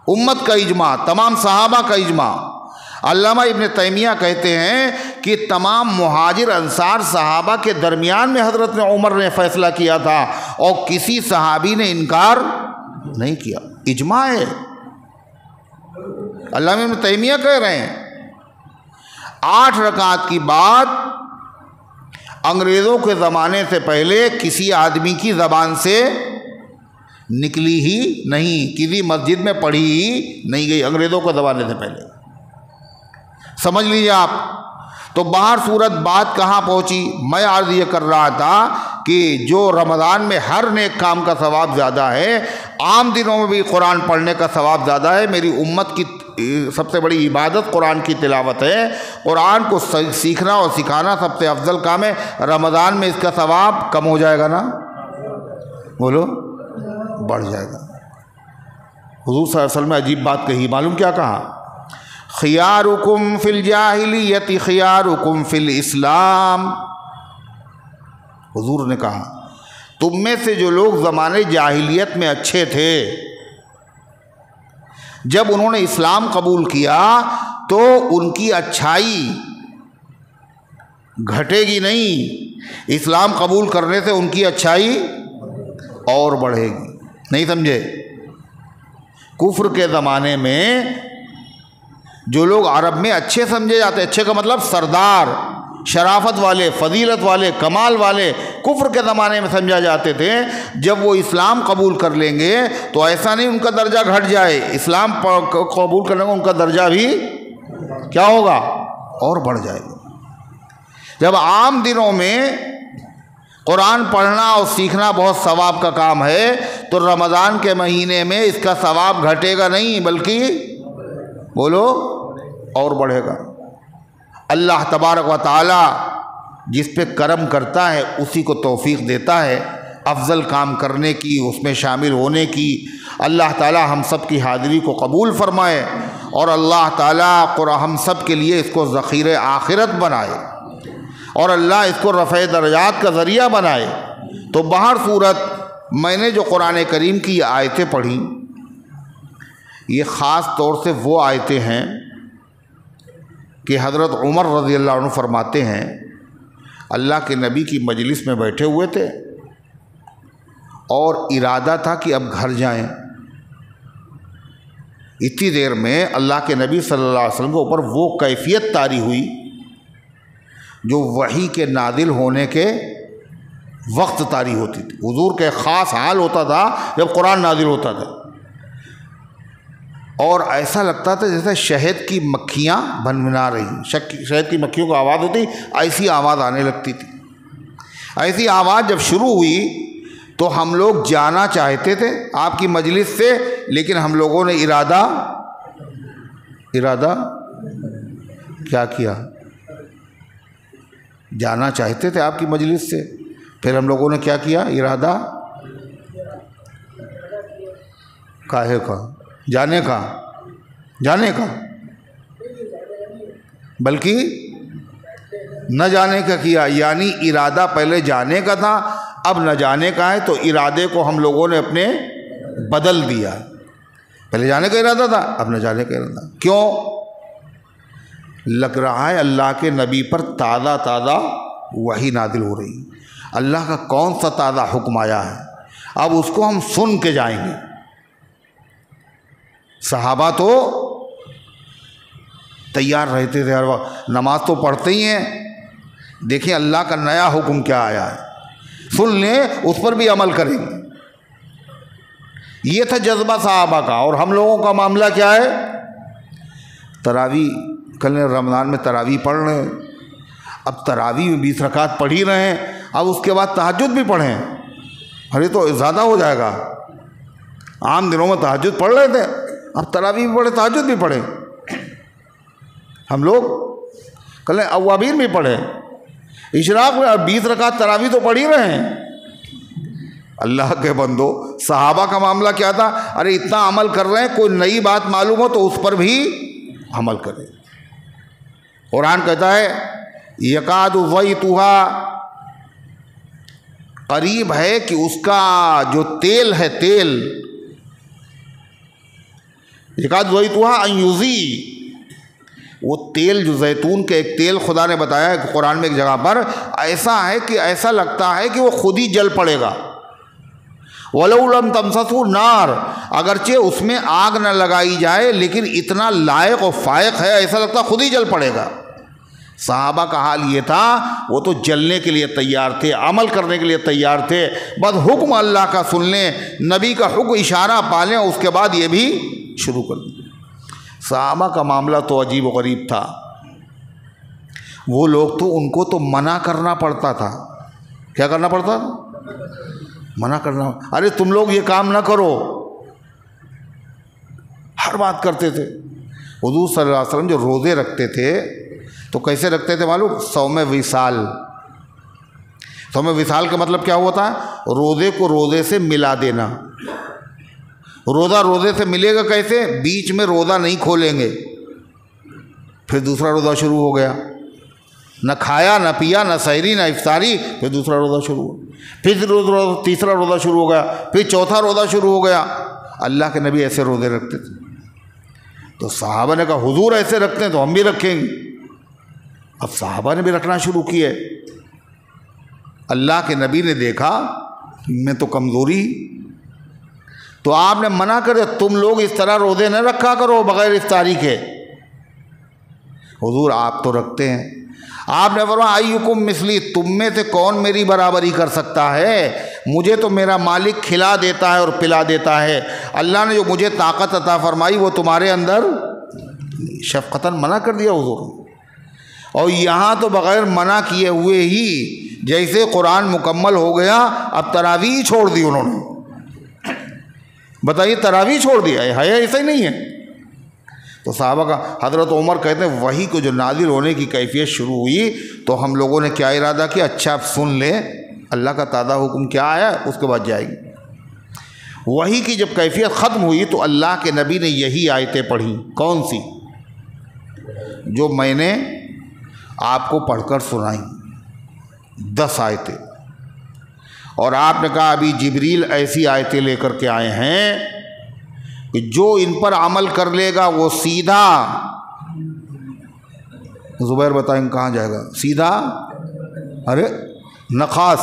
امت کا اجماع، تمام صحابہ کا اجماع۔ علامہ ابن تیمیہ کہتے ہیں کہ تمام مہاجر انصار صحابہ کے درمیان میں حضرت عمر نے فیصلہ کیا تھا، اور کسی صحابی نے انکار نہیں کیا، اجماع ہے۔ علامہ ابن تیمیہ کہہ رہے ہیں 8 رکعت کی بات انگریزوں کے زمانے سے پہلے کسی آدمی کی زبان سے نکلی ہی نہیں، کسی مسجد میں پڑھی ہی نہیں گئی انگریزوں کے زمانے سے پہلے، سمجھ لیجیے آپ۔ تو باہر صورت بات کہاں پہنچی؟ میں عرض یہ کر رہا تھا کہ جو رمضان میں ہر نیک کام کا ثواب زیادہ ہے، عام دنوں میں بھی قرآن پڑھنے کا ثواب زیادہ ہے۔ میری امت کی سب سے بڑی عبادت قرآن کی تلاوت ہے، قرآن کو سیکھنا اور سکھانا سب سے افضل کام ہے۔ رمضان میں اس کا ثواب کم ہو جائے گا نا؟ بولو، بڑھ جائے گا۔ حضور صلی اللہ علیہ وسلم نے عجیب بات کہی، معلوم کیا کہا؟ خیارکم فی الجاہلیت خیارکم فی الاسلام۔ حضور نے کہا تم میں سے جو لوگ زمانے جاہلیت میں اچھے تھے، جب انہوں نے اسلام قبول کیا تو ان کی اچھائی گھٹے گی نہیں، اسلام قبول کرنے سے ان کی اچھائی اور بڑھے گی۔ نہیں سمجھے؟ کفر کے زمانے میں جو لوگ عرب میں اچھے سمجھے جاتے، اچھے کا مطلب سردار، شرافت والے، فضیلت والے، کمال والے، کفر کے زمانے میں سمجھا جاتے تھے، جب وہ اسلام قبول کر لیں گے تو ایسا نہیں ان کا درجہ گھٹ جائے، اسلام قبول کرنے میں ان کا درجہ بھی کیا ہوگا؟ اور بڑھ جائے گا۔ جب عام دنوں میں قرآن پڑھنا اور سیکھنا بہت ثواب کا کام ہے، تو رمضان کے مہینے میں اس کا ثواب گھٹے گا نہیں بلکہ بولو اور بڑھے گا۔ اللہ تبارک و تعالی جس پہ کرم کرتا ہے اسی کو توفیق دیتا ہے افضل کام کرنے کی، اس میں شامل ہونے کی۔ اللہ تعالی ہم سب کی حاضری کو قبول فرمائے، اور اللہ تعالی ہم سب کے لیے اس کو ذخیرہ آخرت بنائے، اور اللہ اس کو رفع درجات کا ذریعہ بنائے۔ تو باہر صورت میں نے جو قرآن کریم کی یہ آیتیں پڑھی، یہ خاص طور سے وہ آیتیں ہیں کہ حضرت عمر رضی اللہ عنہ فرماتے ہیں اللہ کے نبی کی مجلس میں بیٹھے ہوئے تھے اور ارادہ تھا کہ اب گھر جائیں۔ اتنی دیر میں اللہ کے نبی صلی اللہ علیہ وسلم کے اوپر وہ کیفیت طاری ہوئی جو وحی کے نازل ہونے کے وقت طاری ہوتی تھی۔ حضور کا ایک خاص حال ہوتا تھا جب قرآن نازل ہوتا تھا، اور ایسا لگتا تھا جیسے شہد کی مکھیاں بھنبھنا رہی، شہد کی مکھیوں کو آواز ہوتی، ایسی آواز آنے لگتی تھی۔ ایسی آواز جب شروع ہوئی تو ہم لوگ جانا چاہتے تھے آپ کی مجلس سے، لیکن ہم لوگوں نے ارادہ کیا کیا؟ جانا چاہتے تھے آپ کی مجلس سے، پھر ہم لوگوں نے کیا کیا؟ ارادہ کاہے کا؟ جانے کا بلکہ نہ جانے کا کیا، یعنی ارادہ پہلے جانے کا تھا، اب نہ جانے کا ہے، تو ارادے کو ہم لوگوں نے اپنے بدل دیا۔ پہلے جانے کا ارادہ تھا، اب نہ جانے کا ارادہ۔ کیوں؟ لگ رہا ہے اللہ کے نبی پر تازہ وحی نازل ہو رہی، اللہ کا کون سا تازہ حکم آیا ہے، اب اس کو ہم سن کے جائیں گے۔ صحابہ تو تیار رہتے تھے ہر وقت، نماز تو پڑھتے ہی ہیں، دیکھیں اللہ کا نیا حکم کیا آیا ہے، سن لیں، اس پر بھی عمل کریں گے۔ یہ تھا جذبہ صحابہ کا. اور ہم لوگوں کا معاملہ کیا ہے؟ تراویح کل رمضان میں تراویح پڑھ رہے ہیں. اب تراویح میں 20 رکعت پڑھ ہی رہے ہیں, اب اس کے بعد تہجد بھی پڑھیں, ارے تو زیادہ ہو جائے گا. عام دنوں میں تہجد پڑھ رہے تھے, اب تراویح بھی پڑھے, تہجد بھی پڑھیں. ہم لوگ کل اوابین بھی پڑھے, اشراق میں 20 رکعت تراویح تو پڑھ ہی رہے ہیں. اللہ کے بندو, صحابہ کا معاملہ کیا تھا؟ ارے اتنا عمل کر رہے ہیں, کوئی نئی بات معلوم ہو تو اس پر بھی عمل کرے. قرآن کہتا ہے یکاد زیتها, قریب ہے کہ اس کا جو تیل ہے, تیل یکاد زیتها ان یضیء, وہ تیل جو زیتون کے ایک تیل خدا نے بتایا ہے قرآن میں ایک جگہ پر, ایسا ہے کہ ایسا لگتا ہے کہ وہ خود ہی جل پڑے گا. وَلَوْ لَمْ تَمْسَسْهُ النَّارُ, اگرچہ اس میں آگ نہ لگائی جائے لیکن اتنا لائق و فائق ہے, ایسا لگتا خود ہی جل پڑے گا. صحابہ کا حال یہ تھا, وہ تو جلنے کے لیے تیار تھے, عمل کرنے کے لیے تیار تھے, بس حکم اللہ کا سن لیں, نبی کا حکم اشارہ پالیں, اس کے بعد یہ بھی شروع کر دیں. صحابہ کا معاملہ تو عجیب و غریب تھا. وہ لوگ تو ان کو تو منع کرنا پڑتا تھا. کیا کرنا پڑتا تھا؟ منع کرنا. ارے تم لوگ یہ کام نہ کرو, ہر بات کرتے تھے. حضور صلی اللہ علیہ وسلم جو روزے رکھتے تھے تو کیسے رکھتے تھے معلوم؟ صوم وصال. صوم وصال کا مطلب کیا ہوتا ہے؟ روزے کو روزے سے ملا دینا. روزہ روزے سے ملے گا کیسے؟ بیچ میں روزہ نہیں کھولیں گے, پھر دوسرا روزہ شروع ہو گیا, نہ کھایا نہ پیا نہ سحری نہ افطاری, پھر دوسرا روزہ شروع ہو, پھر تیسرا روزہ شروع ہو گیا, پھر چوتھا روزہ شروع ہو گیا. اللہ کے نبی ایسے روزے رکھتے تھے. تو صحابہ نے کہا حضور ایسے رکھتے ہیں تو ہم بھی رکھیں گے. اب صحابہ نے بھی رکھنا شروع کیے. اللہ کے نبی نے دیکھا میں تو کمزوری, تو آپ نے منع کر دیا, تم لوگ اس طرح روزے نہ رکھا کرو بغیر افطاری کے. حضور آپ تو رکھتے ہیں. آپ نے فرمایا ایکم مثلی, تم میں سے کون میری برابری کر سکتا ہے؟ مجھے تو میرا مالک کھلا دیتا ہے اور پلا دیتا ہے. اللہ نے جو مجھے طاقت عطا فرمائی وہ تمہارے اندر. شفقتاً منع کر دیا حضور. اور یہاں تو بغیر منع کیے ہوئے ہی جیسے قرآن مکمل ہو گیا, اب تراویح چھوڑ دی انہوں نے. بتائیے, تراویح چھوڑ دیا ہے, ایسا ہی نہیں ہے. تو صحابہ کا حضرت عمر کہتے ہیں وحی کو جو نازل ہونے کی کیفیت شروع ہوئی تو ہم لوگوں نے کیا ارادہ کیا, اچھا آپ سن لیں اللہ کا تازہ حکم کیا آیا, اس کے بعد جائیں گے. وحی کی جب کیفیت ختم ہوئی تو اللہ کے نبی نے یہی آیتیں پڑھی. کون سی؟ جو میں نے آپ کو پڑھ کر سنائی, 10 آیتیں. اور آپ نے کہا ابھی جبریل ایسی آیتیں لے کر کے آئے ہیں کہ جو ان پر عمل کر لے گا وہ سیدھا, زبیر بتائیں کہاں جائے گا؟ سیدھا, ارے نخاس,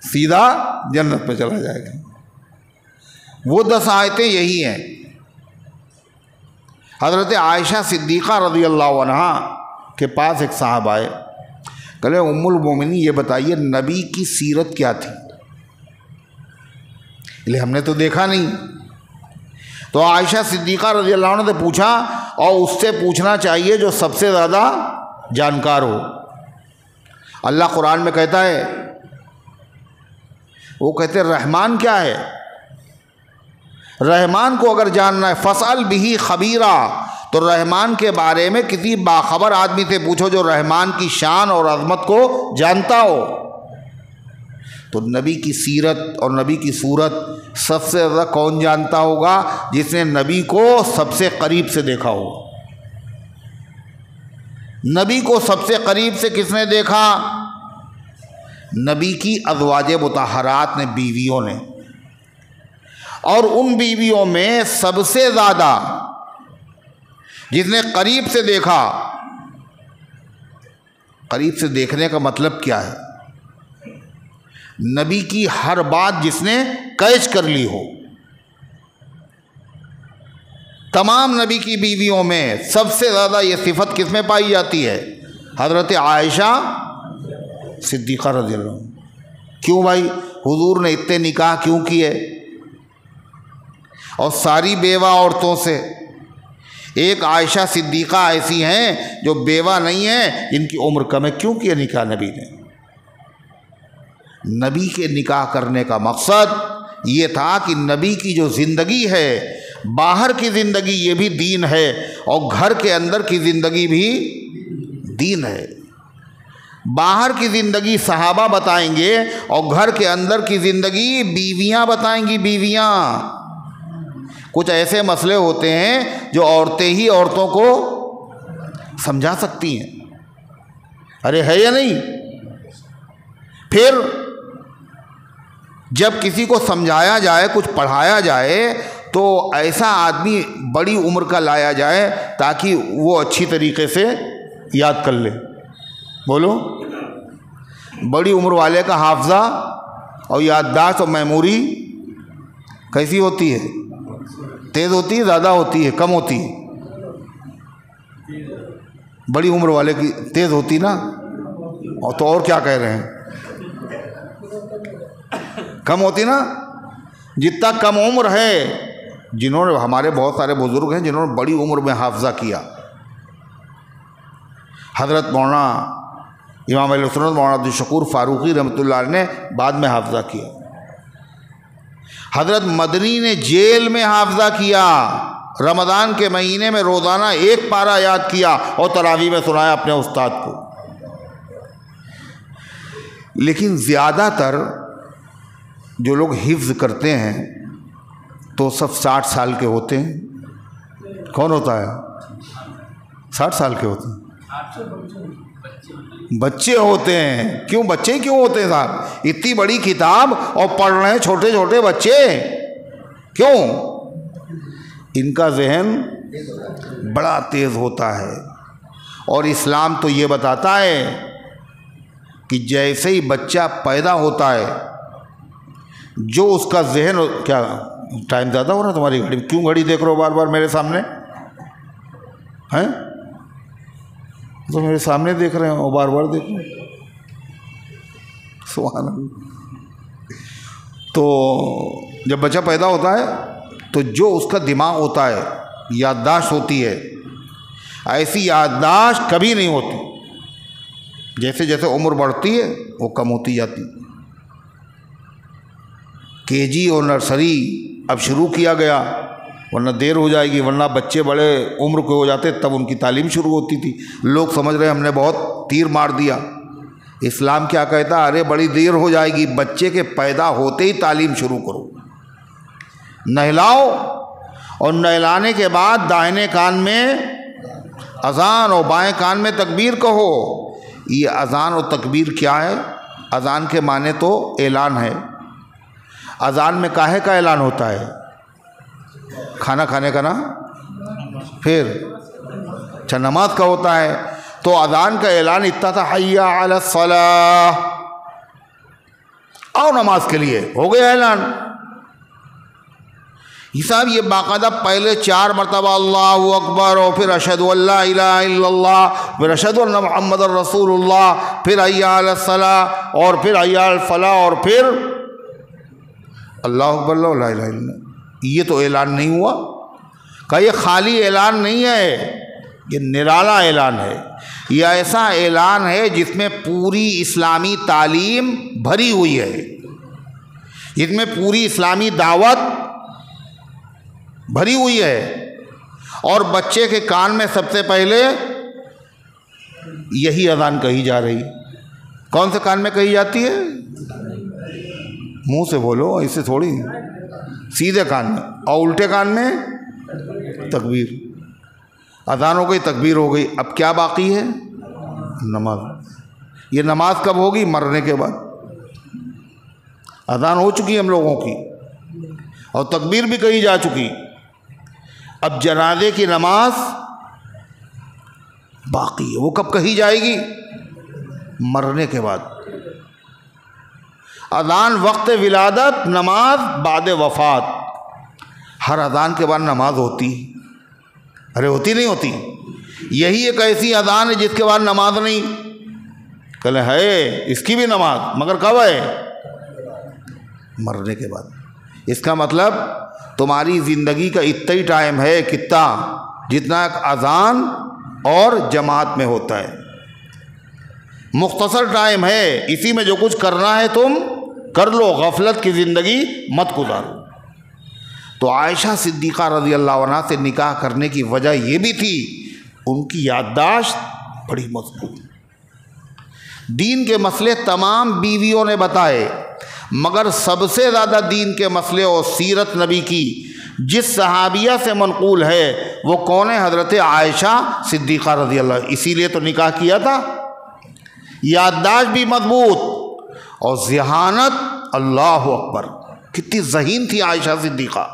سیدھا جنت میں چلا جائے گا. وہ 10 آیتیں یہی ہیں. حضرت عائشہ صدیقہ رضی اللہ عنہا کے پاس ایک صاحب آئے, کہے ام المومنین یہ بتائیے نبی کی سیرت کیا تھی؟ ہم نے تو دیکھا نہیں. تو عائشہ صدیقہ رضی اللہ عنہ سے پوچھا, اور اس سے پوچھنا چاہیے جو سب سے زیادہ جانکار ہو. اللہ قرآن میں کہتا ہے, وہ کہتے رحمان کیا ہے؟ رحمان کو اگر جاننا ہے فاسأل بہ خبیرا, تو رحمان کے بارے میں کسی باخبر آدمی سے پوچھو جو رحمان کی شان اور عظمت کو جانتا ہو. تو نبی کی سیرت اور نبی کی صورت سب سے زیادہ کون جانتا ہوگا؟ جس نے نبی کو سب سے قریب سے دیکھا ہو. نبی کو سب سے قریب سے کس نے دیکھا؟ نبی کی ازواج مطہرات نے, بیویوں نے. اور ان بیویوں میں سب سے زیادہ جس نے قریب سے دیکھا, قریب سے دیکھنے کا مطلب کیا ہے؟ نبی کی ہر بات جس نے کیچ کر لی ہو. تمام نبی کی بیویوں میں سب سے زیادہ یہ صفت کس میں پائی جاتی ہے؟ حضرت عائشہ صدیقہ رضی اللہ عنہ. کیوں بھائی؟ حضور نے اتنے نکاح کیوں کیے؟ اور ساری بیوہ عورتوں سے ایک عائشہ صدیقہ ایسی ہیں جو بیوہ نہیں ہیں، جن کی عمر کم ہے، کیوں کیا نکاح نبی نے؟ نبی کے نکاح کرنے کا مقصد یہ تھا کہ نبی کی جو زندگی ہے، باہر کی زندگی یہ بھی دین ہے، اور گھر کے اندر کی زندگی بھی دین ہے۔ باہر کی زندگی صحابہ بتائیں گے، اور گھر کے اندر کی زندگی بیویاں بتائیں گی۔ بیویاں، کچھ ایسے مسئلے ہوتے ہیں جو عورتیں ہی عورتوں کو سمجھا سکتی ہیں، ارے ہے یا نہیں؟ پھر جب کسی کو سمجھایا جائے، کچھ پڑھایا جائے، تو ایسا آدمی بڑی عمر کا لایا جائے تاکہ وہ اچھی طریقے سے یاد کر لے۔ بولو، بڑی عمر والے کا حافظہ اور یادداشت اور میموری کیسی ہوتی ہے؟ تیز ہوتی ہے، زیادہ ہوتی ہے، کم ہوتی ہے؟ بڑی عمر والے کی تیز ہوتی نا، اور تو اور کیا کہہ رہے ہیں؟ کم ہوتی نا۔ جتنا کم عمر ہے، جنہوں نے، ہمارے بہت سارے بزرگ ہیں جنہوں نے بڑی عمر میں حافظہ کیا۔ حضرت مولانا امام اہل سنت مولانا عبدالشکور فاروقی رحمۃ اللہ علیہ نے بعد میں حافظہ کیا۔ حضرت مدنی نے جیل میں حافظہ کیا، رمضان کے مہینے میں روزانہ ایک پارہ یاد کیا اور تراویح میں سنایا اپنے استاد کو۔ لیکن زیادہ تر جو لوگ حفظ کرتے ہیں تو سب 60 سال کے ہوتے ہیں۔ کون ہوتا ہے 60 سال کے ہوتے ہیں؟ بچے ہوتے ہیں۔ کیوں بچے کیوں ہوتے ہیں صاحب؟ اتنی بڑی کتاب اور پڑھ رہے ہیں چھوٹے چھوٹے بچے، کیوں؟ ان کا ذہن بڑا تیز ہوتا ہے، اور اسلام تو یہ بتاتا ہے کہ جیسے ہی بچہ پیدا ہوتا ہے، جو اس کا ذہن، کیا ٹائم زیادہ ہو رہا ہے تمہاری گھڑی؟ کیوں گھڑی دیکھ رہے ہو بار بار میرے سامنے؟ ہیں تو میرے سامنے دیکھ رہے ہیں اور بار بار دیکھ رہے ہیں، سبحان اللہ۔ تو جب بچہ پیدا ہوتا ہے تو جو اس کا دماغ ہوتا ہے، یادداشت ہوتی ہے، ایسی یادداشت کبھی نہیں ہوتی۔ جیسے جیسے عمر بڑھتی ہے وہ کم ہوتی جاتی۔ KG اور نرسری اب شروع کیا گیا، ورنہ دیر ہو جائے گی، ورنہ بچے بڑے عمر کے ہو جاتے تب ان کی تعلیم شروع ہوتی تھی۔ لوگ سمجھ رہے ہیں ہم نے بہت تیر مار دیا۔ اسلام کیا کہتا ہے؟ ارے بڑی دیر ہو جائے گی، بچے کے پیدا ہوتے ہی تعلیم شروع کرو، نہلاؤ، اور نہلانے کے بعد داہنے کان میں اذان اور بائیں کان میں تکبیر کہو۔ یہ اذان اور تکبیر کیا ہے؟ اذان کے معنی تو اعلان ہے۔ اذان میں کاہے کا اعلان ہوتا ہے؟ کھانا کھانے کا نا، پھر اچھا نماز کا ہوتا ہے۔ تو اذان کا اعلان اتنا تھا، حی علی الصلاۃ، آؤ نماز کے لیے، ہو گیا اعلان۔ یہ صاحب یہ باقاعدہ پہلے 4 مرتبہ اللہ اکبر، اور پھر اشہد ان لا الہ الا اللہ، پھر اشہد ان محمد رسول اللہ، پھر حی علی الصلاۃ، اور پھر حی علی الفلاح، اور پھر اللہ اکبر لا الہ الا اللہ۔ یہ تو اعلان نہیں ہوا؟ کہ یہ خالی اعلان نہیں ہے، یہ نرالا اعلان ہے۔ یہ ایسا اعلان ہے جس میں پوری اسلامی تعلیم بھری ہوئی ہے، جس میں پوری اسلامی دعوت بھری ہوئی ہے۔ اور بچے کے کان میں سب سے پہلے یہی اذان کہی جا رہی۔ کون سے کان میں کہی جاتی ہے؟ منہ سے بولو، ایسے تھوڑی، سیدھے کان میں، اور الٹے کان میں تکبیر۔ اذان ہو گئی، تکبیر ہو گئی، اب کیا باقی ہے؟ نماز۔ یہ نماز کب ہوگی؟ مرنے کے بعد۔ اذان ہو چکی ہم لوگوں کی، اور تکبیر بھی کہی جا چکی، اب جنازے کی نماز باقی ہے۔ وہ کب کہی جائے گی؟ مرنے کے بعد۔ اذان وقت ولادت، نماز بعد وفات۔ ہر اذان کے بعد نماز ہوتی، ارے ہوتی نہیں ہوتی؟ یہی ایک ایسی اذان ہے جس کے بعد نماز نہیں۔ کہلے ہے اس کی بھی نماز، مگر کب ہے؟ مرنے کے بعد۔ اس کا مطلب تمہاری زندگی کا اتنا ہی ٹائم ہے کتنا جتنا ایک اذان اور جماعت میں ہوتا ہے، مختصر ٹائم ہے، اسی میں جو کچھ کرنا ہے تم کر لو، غفلت کی زندگی مت گزارو۔ تو عائشہ صدیقہ رضی اللہ عنہا سے نکاح کرنے کی وجہ یہ بھی تھی، ان کی یادداشت بڑی مضبوط، دین کے مسئلے تمام بیویوں نے بتائے، مگر سب سے زیادہ دین کے مسئلے اور سیرت نبی کی جس صحابیہ سے منقول ہے وہ کون ہے؟ حضرت عائشہ صدیقہ رضی اللہ، اسی لیے تو نکاح کیا تھا۔ یادداشت بھی مضبوط اور ذہانت، اللہ اکبر، کتنی ذہین تھی عائشہ صدیقہ،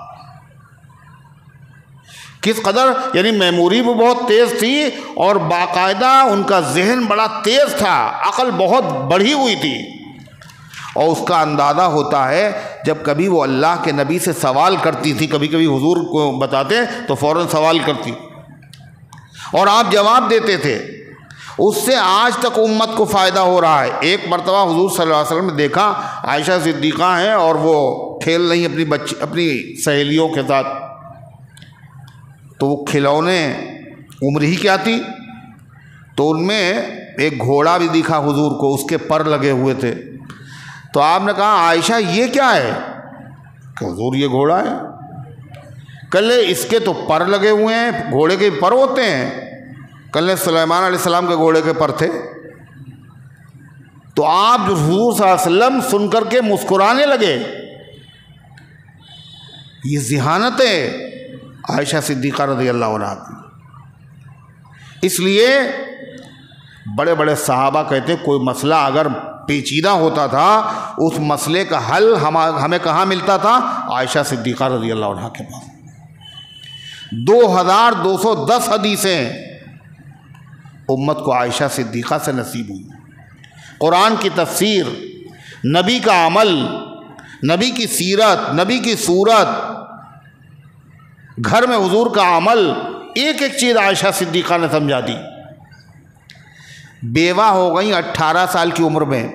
کس قدر، یعنی میموری بھی بہت تیز تھی اور باقاعدہ ان کا ذہن بڑا تیز تھا، عقل بہت بڑھی ہوئی تھی، اور اس کا اندازہ ہوتا ہے جب کبھی وہ اللہ کے نبی سے سوال کرتی تھی، کبھی کبھی حضور کو بتاتے تو فوراً سوال کرتی اور آپ جواب دیتے تھے، اس سے آج تک امت کو فائدہ ہو رہا ہے۔ ایک مرتبہ حضور صلی اللہ علیہ وسلم نے دیکھا عائشہ صدیقہ ہیں اور وہ کھیل رہی اپنی سہیلیوں کے ساتھ، تو وہ کھلونے عمر ہی کیا تھی، تو ان میں ایک گھوڑا بھی دکھا حضور کو، اس کے پر لگے ہوئے تھے، تو آپ نے کہا عائشہ یہ کیا ہے؟ کہ حضور یہ گھوڑا ہے۔ کلے اس کے تو پر لگے ہوئے ہیں، گھوڑے کے پر ہوتے ہیں، کلے سلیمان علیہ السلام کے گھوڑے کے پر تھے، تو آپ جو حضور صلی اللہ علیہ وسلم سن کر کے مسکرانے لگے۔ یہ ذہانت ہے عائشہ صدیقہ رضی اللہ عنہا کی۔ اس لیے بڑے بڑے صحابہ کہتے ہیں کوئی مسئلہ اگر پیچیدہ ہوتا تھا، اس مسئلے کا حل ہمیں کہاں ملتا تھا؟ عائشہ صدیقہ رضی اللہ عنہا کے پاس۔ 2210 حدیثیں امت کو عائشہ صدیقہ سے نصیب ہوئی، قرآن کی تفسیر، نبی کا عمل، نبی کی سیرت، نبی کی صورت، گھر میں حضور کا عمل، ایک ایک چیز عائشہ صدیقہ نے سمجھا دی۔ بیوہ ہو گئیں 18 سال کی عمر میں،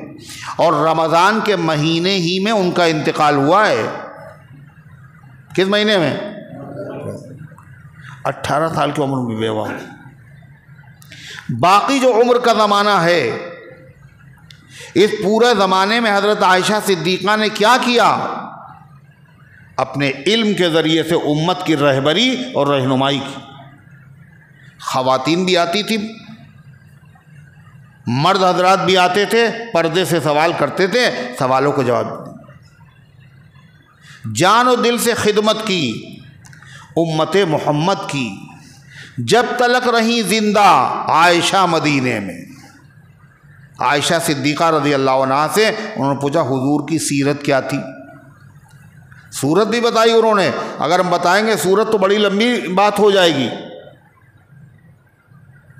اور رمضان کے مہینے ہی میں ان کا انتقال ہوا ہے۔ کس مہینے میں؟ 18 سال کی عمر میں بیوہ ہو۔ باقی جو عمر کا زمانہ ہے، اس پورے زمانے میں حضرت عائشہ صدیقہ نے کیا کیا؟ اپنے علم کے ذریعے سے امت کی رہبری اور رہنمائی کی۔ خواتین بھی آتی تھی، مرد حضرات بھی آتے تھے، پردے سے سوال کرتے تھے، سوالوں کو جواب دیتے، جان و دل سے خدمت کی امت محمد کی، جب تلک رہیں زندہ عائشہ مدینے میں۔ عائشہ صدیقہ رضی اللہ عنہا سے انہوں نے پوچھا حضور کی سیرت کیا تھی؟ سورت بھی بتائی انہوں نے، اگر ہم بتائیں گے سورت تو بڑی لمبی بات ہو جائے گی،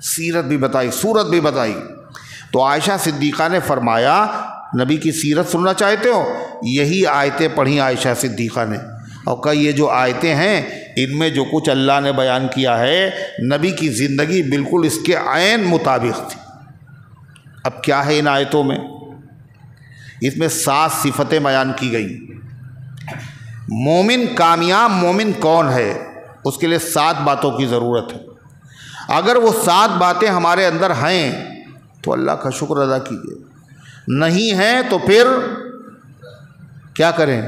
سیرت بھی بتائی، سورت بھی بتائی۔ تو عائشہ صدیقہ نے فرمایا نبی کی سیرت سننا چاہتے ہو؟ یہی آیتیں پڑھی عائشہ صدیقہ نے، اور کہا یہ جو آیتیں ہیں ان میں جو کچھ اللہ نے بیان کیا ہے نبی کی زندگی بالکل اس کے عین مطابق تھی۔ اب کیا ہے ان آیتوں میں؟ اس میں 7 صفتیں بیان کی گئی۔ مومن، کامیاب مومن کون ہے؟ اس کے لیے 7 باتوں کی ضرورت ہے۔ اگر وہ 7 باتیں ہمارے اندر ہیں تو اللہ کا شکر ادا کیجیے، نہیں ہیں تو پھر کیا کریں؟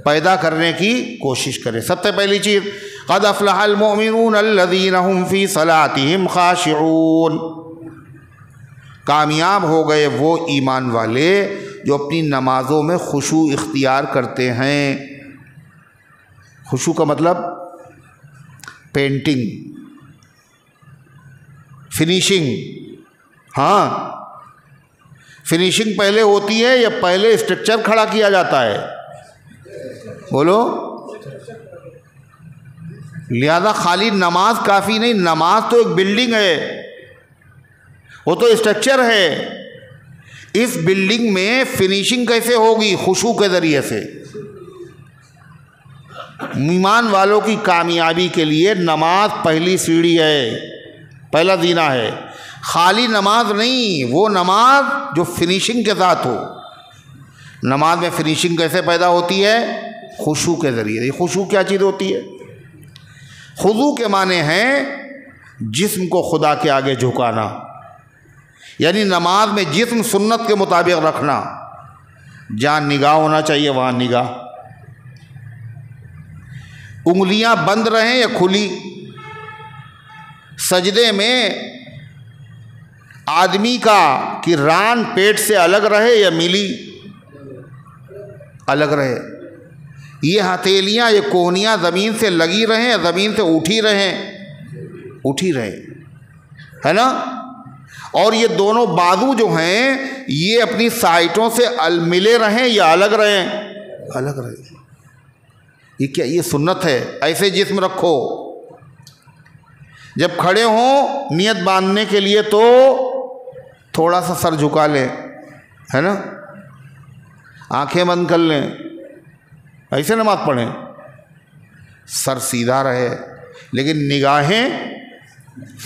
پیدا کرنے کی کوشش کریں۔ سب سے پہلی چیز، قد افلح المؤمنون الذین هم فی صلاتهم خاشعون، کامیاب ہو گئے وہ ایمان والے جو اپنی نمازوں میں خشوع اختیار کرتے ہیں۔ خشوع کا مطلب پینٹنگ، فنیشنگ۔ ہاں، فنیشنگ پہلے ہوتی ہے یا پہلے اسٹرکچر کھڑا کیا جاتا ہے؟ بولو۔ لہذا خالی نماز کافی نہیں، نماز تو ایک بلڈنگ ہے، وہ تو اسٹرکچر ہے۔ اس بلڈنگ میں فنیشنگ کیسے ہوگی؟ خشوع کے ذریعے سے۔ ایمان والوں کی کامیابی کے لیے نماز پہلی سیڑھی ہے، پہلا زینہ ہے۔ خالی نماز نہیں، وہ نماز جو فنیشنگ کے ساتھ ہو، نماز میں فنیشنگ کیسے پیدا ہوتی ہے؟ خشوع کے ذریعے۔ یہ خشوع کیا چیز ہوتی ہے؟ خضوع کے معنی ہیں جسم کو خدا کے آگے جھکانا، یعنی نماز میں جسم سنت کے مطابق رکھنا، جہاں نگاہ ہونا چاہیے وہاں نگاہ، انگلیاں بند رہیں یا کھلی، سجدے میں آدمی کا کہ ران پیٹ سے الگ رہے یا ملی الگ رہے، یہ ہتھیلیاں یہ کوہنیاں زمین سے لگی رہیں یا زمین سے اٹھی رہیں، ہے نا؟ اور یہ دونوں بازو جو ہیں یہ اپنی سائٹوں سے ملے رہیں یا الگ رہیں؟ الگ رہیں۔ یہ کیا؟ یہ سنت ہے۔ ایسے جسم رکھو، جب کھڑے ہوں نیت باندھنے کے لیے تو تھوڑا سا سر جھکا لیں، ہے نا؟ آنکھیں بند کر لیں، ایسے نماز پڑھیں، سر سیدھا رہے لیکن نگاہیں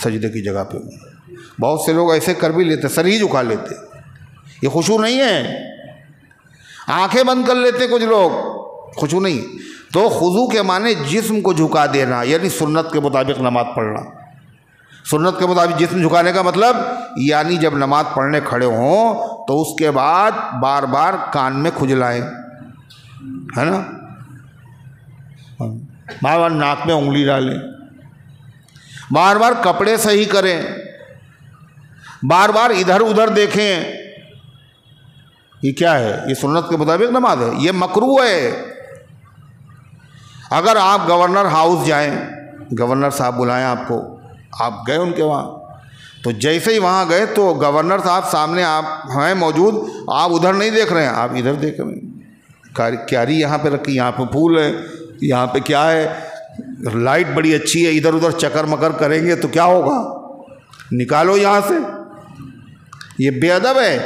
سجدے کی جگہ پہ ہوں۔ بہت سے لوگ ایسے کر بھی لیتے، سر ہی جھکا لیتے، یہ خشوع نہیں ہے۔ آنکھیں بند کر لیتے کچھ لوگ، خشوع نہیں۔ تو خضوع کے معنی جسم کو جھکا دینا، یعنی سنت کے مطابق نماز پڑھنا۔ سنت کے مطابق جسم جھکانے کا مطلب یعنی جب نماز پڑھنے کھڑے ہوں تو اس کے بعد بار بار کان میں کھجلائیں، ہے نا؟ بار بار ناک میں انگلی ڈالیں، بار بار کپڑے صحیح کریں، بار بار ادھر ادھر دیکھیں۔ یہ کیا ہے؟ یہ سنت کے مطابق نماز ہے؟ یہ مکروہ ہے۔ اگر آپ گورنر ہاؤس جائیں، گورنر صاحب بلائیں آپ کو، آپ گئے ان کے وہاں، تو جیسے ہی وہاں گئے تو گورنر صاحب سامنے آپ ہیں موجود، آپ ادھر نہیں دیکھ رہے ہیں، آپ ادھر دیکھ رہے ہیں، کیاری یہاں پہ رکھی، یہاں پہ پھول ہے، یہاں پہ کیا ہے، لائٹ بڑی اچھی ہے، ادھر ادھر چکر مکر کریں گے تو کیا ہوگا؟ نکالو یہاں سے۔ یہ بے ادب ہے۔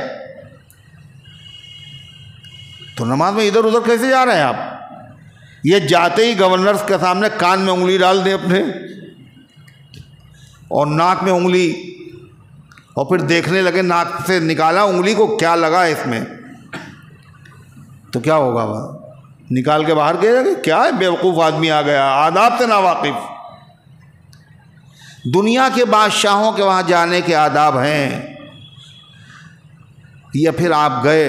تو نماز میں ادھر ادھر کیسے جا رہے ہیں آپ؟ یہ جاتے ہی گورنر کے سامنے کان میں انگلی ڈال دیں اپنے اور ناک میں انگلی، اور پھر دیکھنے لگے ناک سے نکالا انگلی کو، کیا لگا اس میں، تو کیا ہوگا؟ وہاں نکال کے باہر گئے گا، کیا ہے بیوقوف آدمی آ گیا، آداب سے ناواقف۔ دنیا کے بادشاہوں کے وہاں جانے کے آداب ہیں، یا پھر آپ گئے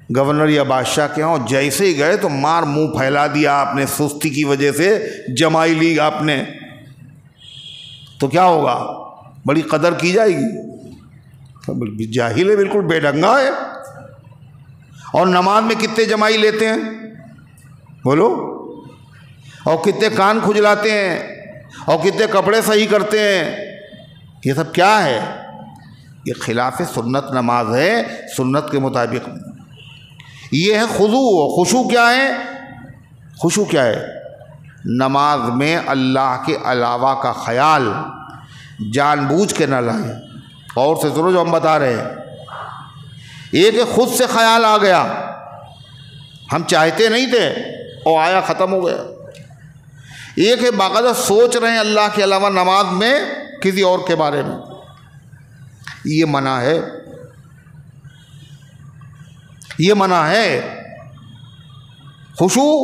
گورنر یا بادشاہ کے ہوں، جیسے ہی گئے تو مار منہ پھیلا دیا آپ نے، سستی کی وجہ سے جمائی لی آپ نے، تو کیا ہوگا؟ بڑی قدر کی جائے گی۔ جاہل ہے، بالکل بے ڈنگا ہے۔ اور نماز میں کتنے جمائی لیتے ہیں بولو، اور کتنے کان کھجلاتے ہیں، اور کتنے کپڑے صحیح کرتے ہیں، یہ سب کیا ہے؟ یہ خلاف سنت نماز ہے، سنت کے مطابق۔ یہ ہے خضوع۔ خشوع کیا ہے؟ خشوع کیا ہے؟ نماز میں اللہ کے علاوہ کا خیال جان بوجھ کے نہ لائیں۔ اور سے سنو جو ہم بتا رہے ہیں، ایک خود سے خیال آ گیا، ہم چاہتے نہیں تھے اور آیا، ختم ہو گیا۔ ایک ہے باقاعدہ سوچ رہے ہیں اللہ کے علاوہ نماز میں کسی اور کے بارے میں، یہ منع ہے، یہ منع ہے۔ خشوع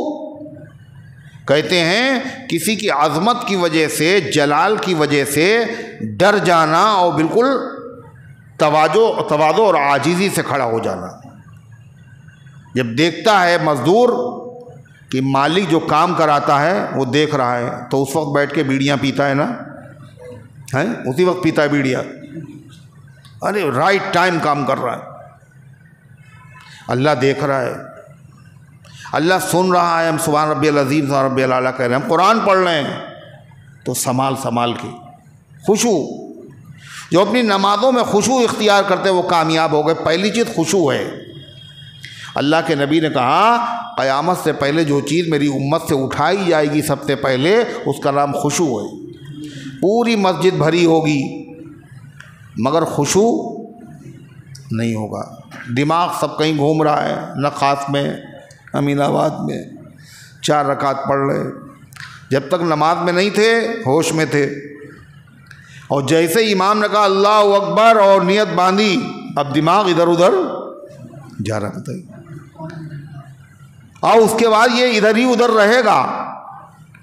کہتے ہیں کسی کی عظمت کی وجہ سے، جلال کی وجہ سے ڈر جانا اور بالکل تواضع اور عاجزی سے کھڑا ہو جانا۔ جب دیکھتا ہے مزدور کہ مالک جو کام کراتا ہے وہ دیکھ رہا ہے تو اس وقت بیٹھ کے بیڑیاں پیتا ہے نا، ہے اسی وقت پیتا ہے بیڑیاں، ارے رائٹ ٹائم کام کر رہا ہے، اللہ دیکھ رہا ہے، اللہ سن رہا ہے، ہم سبحان ربی العظیم سبحان ربی الاعلیٰ کہہ رہے ہیں، ہم قرآن پڑھ رہے ہیں، تو سنبھال کے۔ خشوع، جو اپنی نمازوں میں خشوع اختیار کرتے وہ کامیاب ہو گئے۔ پہلی چیز خشوع ہے۔ اللہ کے نبی نے کہا قیامت سے پہلے جو چیز میری امت سے اٹھائی جائے گی سب سے پہلے، اس کا نام خشوع ہے۔ پوری مسجد بھری ہوگی مگر خشوع نہیں ہوگا، دماغ سب کہیں گھوم رہا ہے، نخاس میں، امین آباد میں 4 رکعت پڑھ رہے، جب تک نماز میں نہیں تھے ہوش میں تھے، اور جیسے امام نے کہا اللہ اکبر اور نیت باندھی، اب دماغ ادھر ادھر جا رہا بتائیے. اور اس کے بعد یہ ادھر ہی ادھر رہے گا,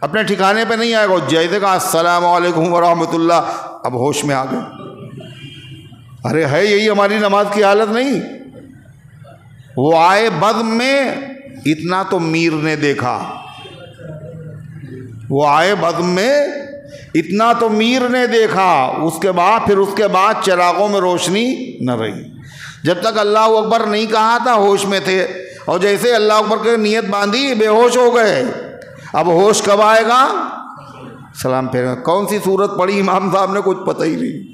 اپنے ٹھکانے پہ نہیں آئے گا. جیسے کہا السلام علیکم ورحمۃ اللہ, اب ہوش میں آ گئے. ارے ہے یہی ہماری نماز کی حالت نہیں. وہ آئے بدم میں, اتنا تو میر نے دیکھا. وہ آئے بدم میں, اتنا تو میر نے دیکھا. اس کے بعد چراغوں میں روشنی نہ رہی. جب تک اللہ اکبر نہیں کہا تھا ہوش میں تھے, اور جیسے اللہ اکبر کی نیت باندھی بے ہوش ہو گئے. اب ہوش کب آئے گا؟ سلام پھیرا. کون سی سورت پڑھی امام صاحب نے کچھ پتہ ہی نہیں.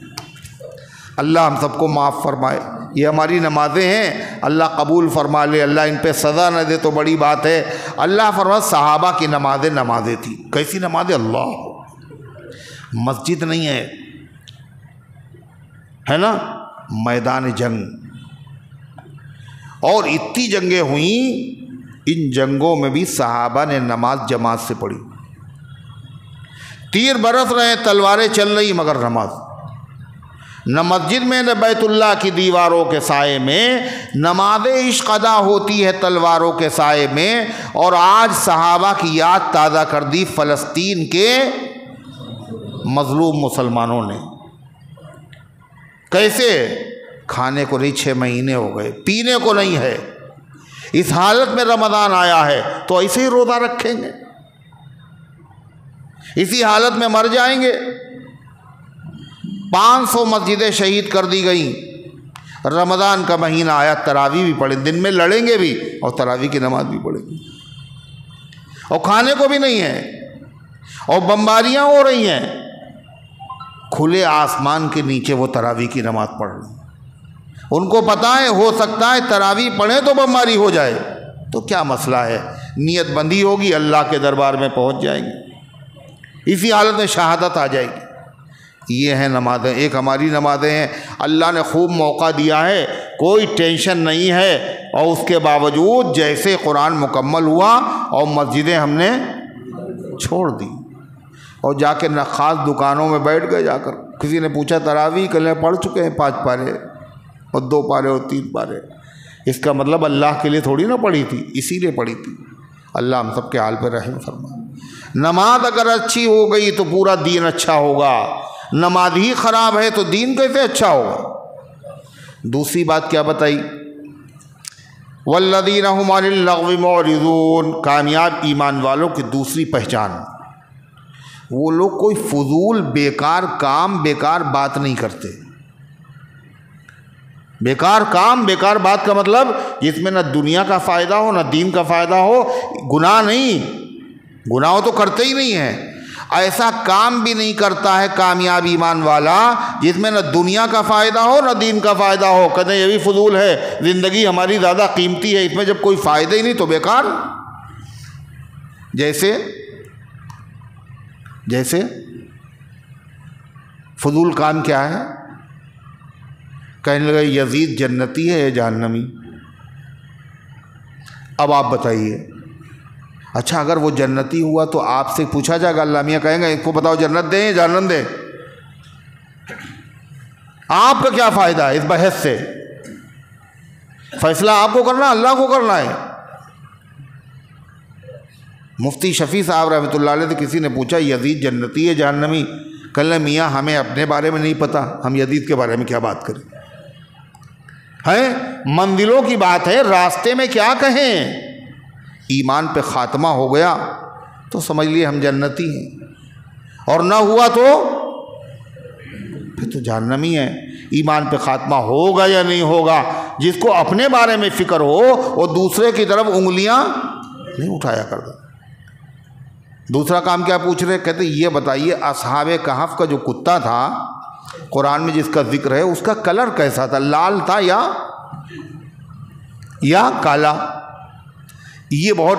اللہ ہم سب کو معاف فرمائے. یہ ہماری نمازیں ہیں, اللہ قبول فرما لے, اللہ ان پہ سزا نہ دے تو بڑی بات ہے. اللہ فرما صحابہ کی نمازیں تھیں. کیسی نمازیں؟ اللہ, مسجد نہیں ہے نا, میدان جنگ. اور اتنی جنگیں ہوئیں, ان جنگوں میں بھی صحابہ نے نماز جماعت سے پڑھی. تیر برس رہے, تلواریں چل رہی, مگر نماز. نہ مسجد میں نہ بیت اللہ کی دیواروں کے سائے میں نماز عشق ادا ہوتی ہے تلواروں کے سائے میں. اور آج صحابہ کی یاد تازہ کر دی فلسطین کے مظلوم مسلمانوں نے. کیسے؟ کھانے کو نہیں 6 مہینے ہو گئے, پینے کو نہیں ہے. اس حالت میں رمضان آیا ہے تو ایسے ہی روزہ رکھیں گے, اسی حالت میں مر جائیں گے. 500 مسجدیں شہید کر دی گئیں. رمضان کا مہینہ آیا, تراویح بھی پڑھیں, دن میں لڑیں گے بھی اور تراویح کی نماز بھی پڑھیں گے. اور کھانے کو بھی نہیں ہے, اور بمباریاں ہو رہی ہیں. کھلے آسمان کے نیچے وہ تراویح کی نماز پڑھ رہے ہیں. ان کو پتہ ہے ہو سکتا ہے تراویح پڑھیں تو بمباری ہو جائے, تو کیا مسئلہ ہے, نیت بندی ہوگی, اللہ کے دربار میں پہنچ جائیں گے. اسی حالت میں شہادت آ جائے گی. یہ ہیں نمازیں. ایک ہماری نمازیں ہیں, اللہ نے خوب موقع دیا ہے, کوئی ٹینشن نہیں ہے, اور اس کے باوجود جیسے قرآن مکمل ہوا اور مسجدیں ہم نے چھوڑ دی, اور جا کے نخاس دکانوں میں بیٹھ گئے. جا کر کسی نے پوچھا تراویح کل پڑھ چکے ہیں 5 پارے اور 2 پارے اور 3 پارے. اس کا مطلب اللہ کے لیے تھوڑی نہ پڑھی تھی, اسی لیے پڑھی تھی. اللہ ہم سب کے حال پہ رحم فرمائے. نماز اگر اچھی ہو گئی تو پورا دین اچھا ہوگا, نماز ہی خراب ہے تو دین کیسے اچھا ہوگا؟ دوسری بات کیا بتائی؟ والذین هم عن اللغو معرضون. کامیاب ایمان والوں کی دوسری پہچان, وہ لوگ کوئی فضول بیکار کام بیکار بات نہیں کرتے. بیکار کام بیکار بات کا مطلب جس میں نہ دنیا کا فائدہ ہو نہ دین کا فائدہ ہو. گناہ نہیں, گناہ تو کرتے ہی نہیں ہیں. ایسا کام بھی نہیں کرتا ہے کامیاب ایمان والا جس میں نہ دنیا کا فائدہ ہو نہ دین کا فائدہ ہو. کہتے ہیں یہ بھی فضول ہے, زندگی ہماری زیادہ قیمتی ہے, اس میں جب کوئی فائدہ ہی نہیں تو بیکار. جیسے فضول کام کیا ہے؟ کہنے لگے یزید جنتی ہے یا جہنمی. اب آپ بتائیے, اچھا اگر وہ جنتی ہوا تو آپ سے پوچھا جائے گا, اللہ میاں کہیں گے اس کو بتاؤ جنت دیں یا جہنم دیں؟ آپ کا کیا فائدہ ہے اس بحث سے؟ فیصلہ آپ کو کرنا, اللہ کو کرنا ہے. مفتی شفیع صاحب رحمۃ اللہ علیہ سے کسی نے پوچھا یزید جنتی ہے جہنمی؟ کہنے میاں ہمیں اپنے بارے میں نہیں پتہ, ہم یزید کے بارے میں کیا بات کریں؟ ہے منزلوں کی بات ہے, راستے میں کیا کہیں؟ ایمان پہ خاتمہ ہو گیا تو سمجھ لیے ہم جنتی ہیں, اور نہ ہوا تو پھر تو جہنمی ہے. ایمان پہ خاتمہ ہوگا یا نہیں ہوگا, جس کو اپنے بارے میں فکر ہو وہ دوسرے کی طرف انگلیاں نہیں اٹھایا کرتا. دوسرا کام کیا پوچھ رہے؟ کہتے یہ بتائیے اصحاب کہف کا جو کتا تھا قرآن میں جس کا ذکر ہے اس کا کلر کیسا تھا, لال تھا یا کالا؟ یہ بہت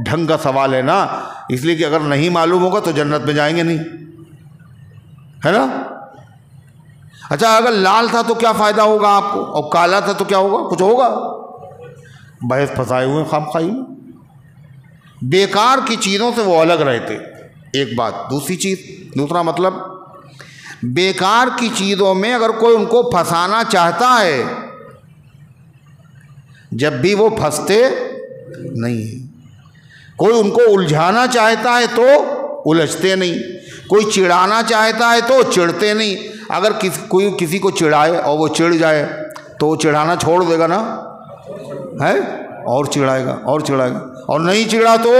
ڈھنگ کا سوال ہے نا, اس لیے کہ اگر نہیں معلوم ہوگا تو جنت میں جائیں گے نہیں, ہے نا. اچھا اگر لال تھا تو کیا فائدہ ہوگا آپ کو, اور کالا تھا تو کیا ہوگا؟ کچھ ہوگا. بحث پھنسائے ہوئے خامخواہی میں. بیکار کی چیزوں سے وہ الگ رہتے, ایک بات. دوسرا مطلب بیکار کی چیزوں میں اگر کوئی ان کو پھنسانا چاہتا ہے جب بھی وہ پھنستے نہیں ہیں. کوئی ان کو الجھانا چاہتا ہے تو الجھتے نہیں, کوئی چڑھانا چاہتا ہے تو چڑھتے نہیں. اگر کوئی کسی کو چڑھائے اور وہ چڑھ جائے تو وہ چڑھانا چھوڑ دے گا نا, ہے, اور چڑھائے گا اور چڑھائے گا, اور نہیں چڑھا تو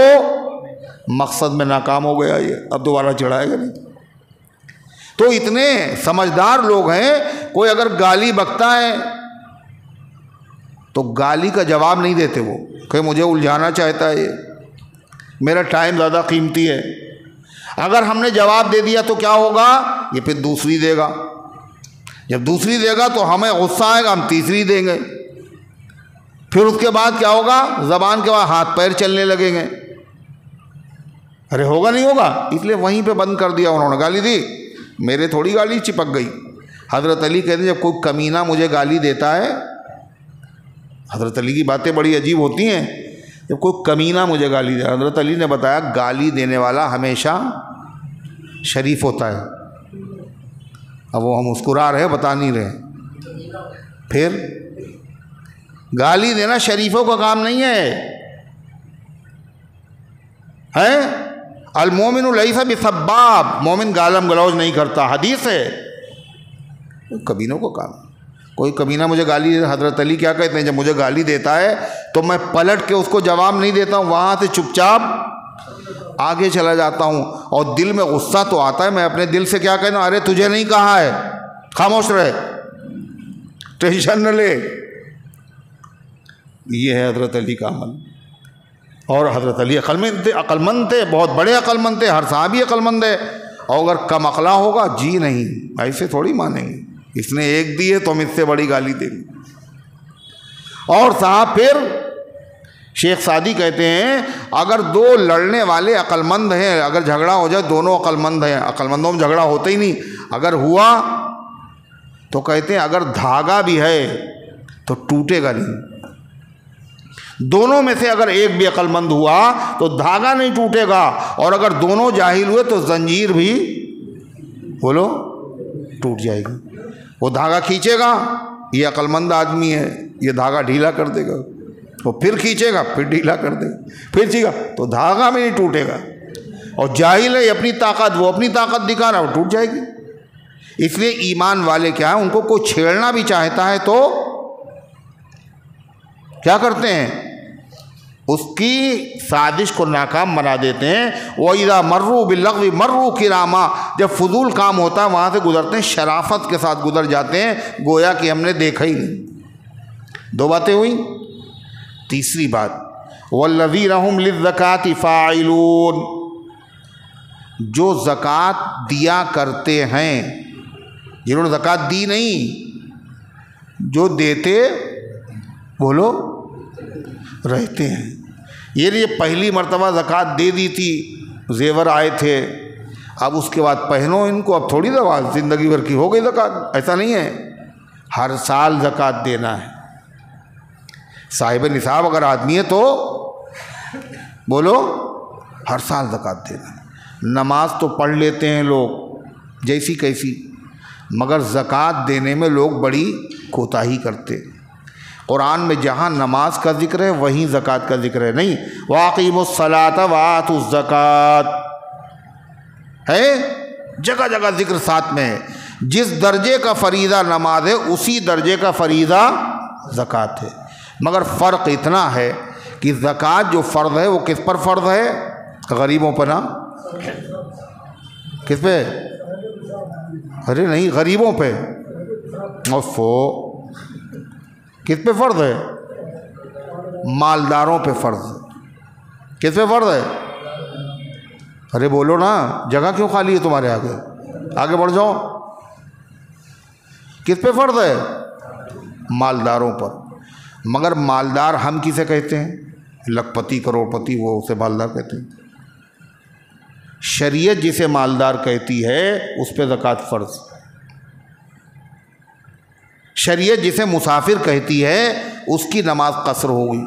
مقصد میں ناکام ہو گیا, یہ اب دوبارہ چڑھائے گا نہیں. تو اتنے سمجھدار لوگ ہیں, کوئی اگر گالی بکتا ہے تو گالی کا جواب نہیں دیتے وہ, کہ مجھے الجھانا چاہتا ہے, یہ میرا ٹائم زیادہ قیمتی ہے. اگر ہم نے جواب دے دیا تو کیا ہوگا, یہ پھر دوسری دے گا, جب دوسری دے گا تو ہمیں غصہ آئے گا, ہم تیسری دیں گے, پھر اس کے بعد کیا ہوگا, زبان کے بعد ہاتھ پیر چلنے لگیں گے. ارے ہوگا نہیں ہوگا, اس لیے وہیں پہ بند کر دیا انہوں نے. گالی دی, میرے تھوڑی گالی چپک گئی. حضرت علی کہتے ہیں جب کوئی کمینہ مجھے گالی دیتا ہے, حضرت علی کی باتیں بڑی عجیب ہوتی ہیں, جب کوئی کمینہ مجھے گالی دے, حضرت علی نے بتایا گالی دینے والا ہمیشہ شریف ہوتا ہے. اب وہ ہم مسکرا رہے, بتا نہیں رہے. پھر گالی دینا شریفوں کا کام نہیں ہے. المومن لیس بسباب, مومن گالم گلوچ نہیں کرتا, حدیث ہے. کمینوں کو کام. کوئی کمینہ مجھے گالی دے, حضرت علی کیا کہتے ہیں, جب مجھے گالی دیتا ہے تو میں پلٹ کے اس کو جواب نہیں دیتا ہوں, وہاں سے چپ چاپ آگے چلا جاتا ہوں. اور دل میں غصہ تو آتا ہے, میں اپنے دل سے کیا کہتا ہوں, ارے تجھے نہیں کہا ہے, خاموش رہے, ٹینشن نہ لے. یہ ہے حضرت علی کا عمل. اور حضرت علی عقل مند تھے, بہت بڑے عقل مند تھے, ہر صحابی عقل مند ہے. اور اگر کم عقلا ہوگا, جی نہیں, ایسے تھوڑی مانیں گے, اس نے ایک دی ہے تو ہم اس سے بڑی گالی دیں گے. اور صاحب پھر شیخ سعدی کہتے ہیں اگر دو لڑنے والے عقل مند ہیں, اگر جھگڑا ہو جائے, دونوں عقل مند ہیں, عقل مندوں میں جھگڑا ہوتا ہی نہیں, اگر ہوا تو کہتے ہیں اگر دھاگا بھی ہے تو ٹوٹے گا نہیں. دونوں میں سے اگر ایک بھی عقل مند ہوا تو دھاگا نہیں ٹوٹے گا, اور اگر دونوں جاہل ہوئے تو زنجیر بھی بولو ٹوٹ جائے گی. وہ دھاگا کھینچے گا, یہ عقل مند آدمی ہے, یہ دھاگا ڈھیلا کر دے گا, وہ پھر کھینچے گا, پھر ڈھیلا کر دے گا, پھر کھینچے گا, تو دھاگا میں نہیں ٹوٹے گا. اور جاہل ہے اپنی طاقت, وہ اپنی طاقت دکھا رہا, وہ ٹوٹ جائے گی. اس لیے ایمان والے کیا ہیں, ان کو کوئی چھیڑنا بھی چاہتا ہے تو کیا کرتے ہیں, اس کی سازش کو ناکام بنا دیتے ہیں. وَإِذَا مَرُّوا بِاللَّغْوِ مَرُّوا كِرَامًا, جب فضول کام ہوتا ہے وہاں سے گزرتے ہیں, شرافت کے ساتھ گزر جاتے ہیں, گویا کہ ہم نے دیکھا ہی نہیں. دو باتیں ہوئیں. تیسری بات, وَالَّذِينَ هُمْ لِلزَّكَاةِ فَاعِلُونَ, جو زکوٰۃ دیا کرتے ہیں, جنہوں نے زکوٰۃ دی نہیں, جو دیتے بولو رہتے ہیں. یہ پہلی مرتبہ زکوٰۃ دے دی تھی, زیور آئے تھے, اب اس کے بعد پہنو ان کو, اب تھوڑی زکوٰۃ زندگی بھر کی ہو گئی زکوٰۃ, ایسا نہیں ہے. ہر سال زکوٰۃ دینا ہے. صاحب نصاب اگر آدمی ہے تو بولو ہر سال زکوٰۃ دینا ہے. نماز تو پڑھ لیتے ہیں لوگ جیسی کیسی, مگر زکوٰۃ دینے میں لوگ بڑی کوتاہی کرتے. قرآن میں جہاں نماز کا ذکر ہے وہیں زکوٰۃ کا ذکر ہے نہیں. وَأَقِیمُوا الصَّلَاةَ وَآتُوا الزَّکَاةَ ہے, جگہ جگہ ذکر ساتھ میں ہے. جس درجے کا فریضہ نماز ہے اسی درجے کا فریضہ زکوٰۃ ہے. مگر فرق اتنا ہے کہ زکوٰۃ جو فرض ہے وہ کس پر فرض ہے, غریبوں پر نا, کس پہ, ارے نہیں غریبوں پہ, کس پہ فرض ہے, مالداروں پہ فرض. کس پہ فرض ہے, ارے بولو نا, جگہ کیوں خالی ہے تمہارے آگے, آگے بڑھ جاؤ. کس پہ فرض ہے, مالداروں پر. مگر مالدار ہم کسے کہتے ہیں, لکھپتی کروڑ پتی, وہ اسے مالدار کہتے ہیں. شریعت جسے مالدار کہتی ہے اس پہ زکوٰۃ فرض. شریعت جسے مسافر کہتی ہے اس کی نماز قصر ہوگی.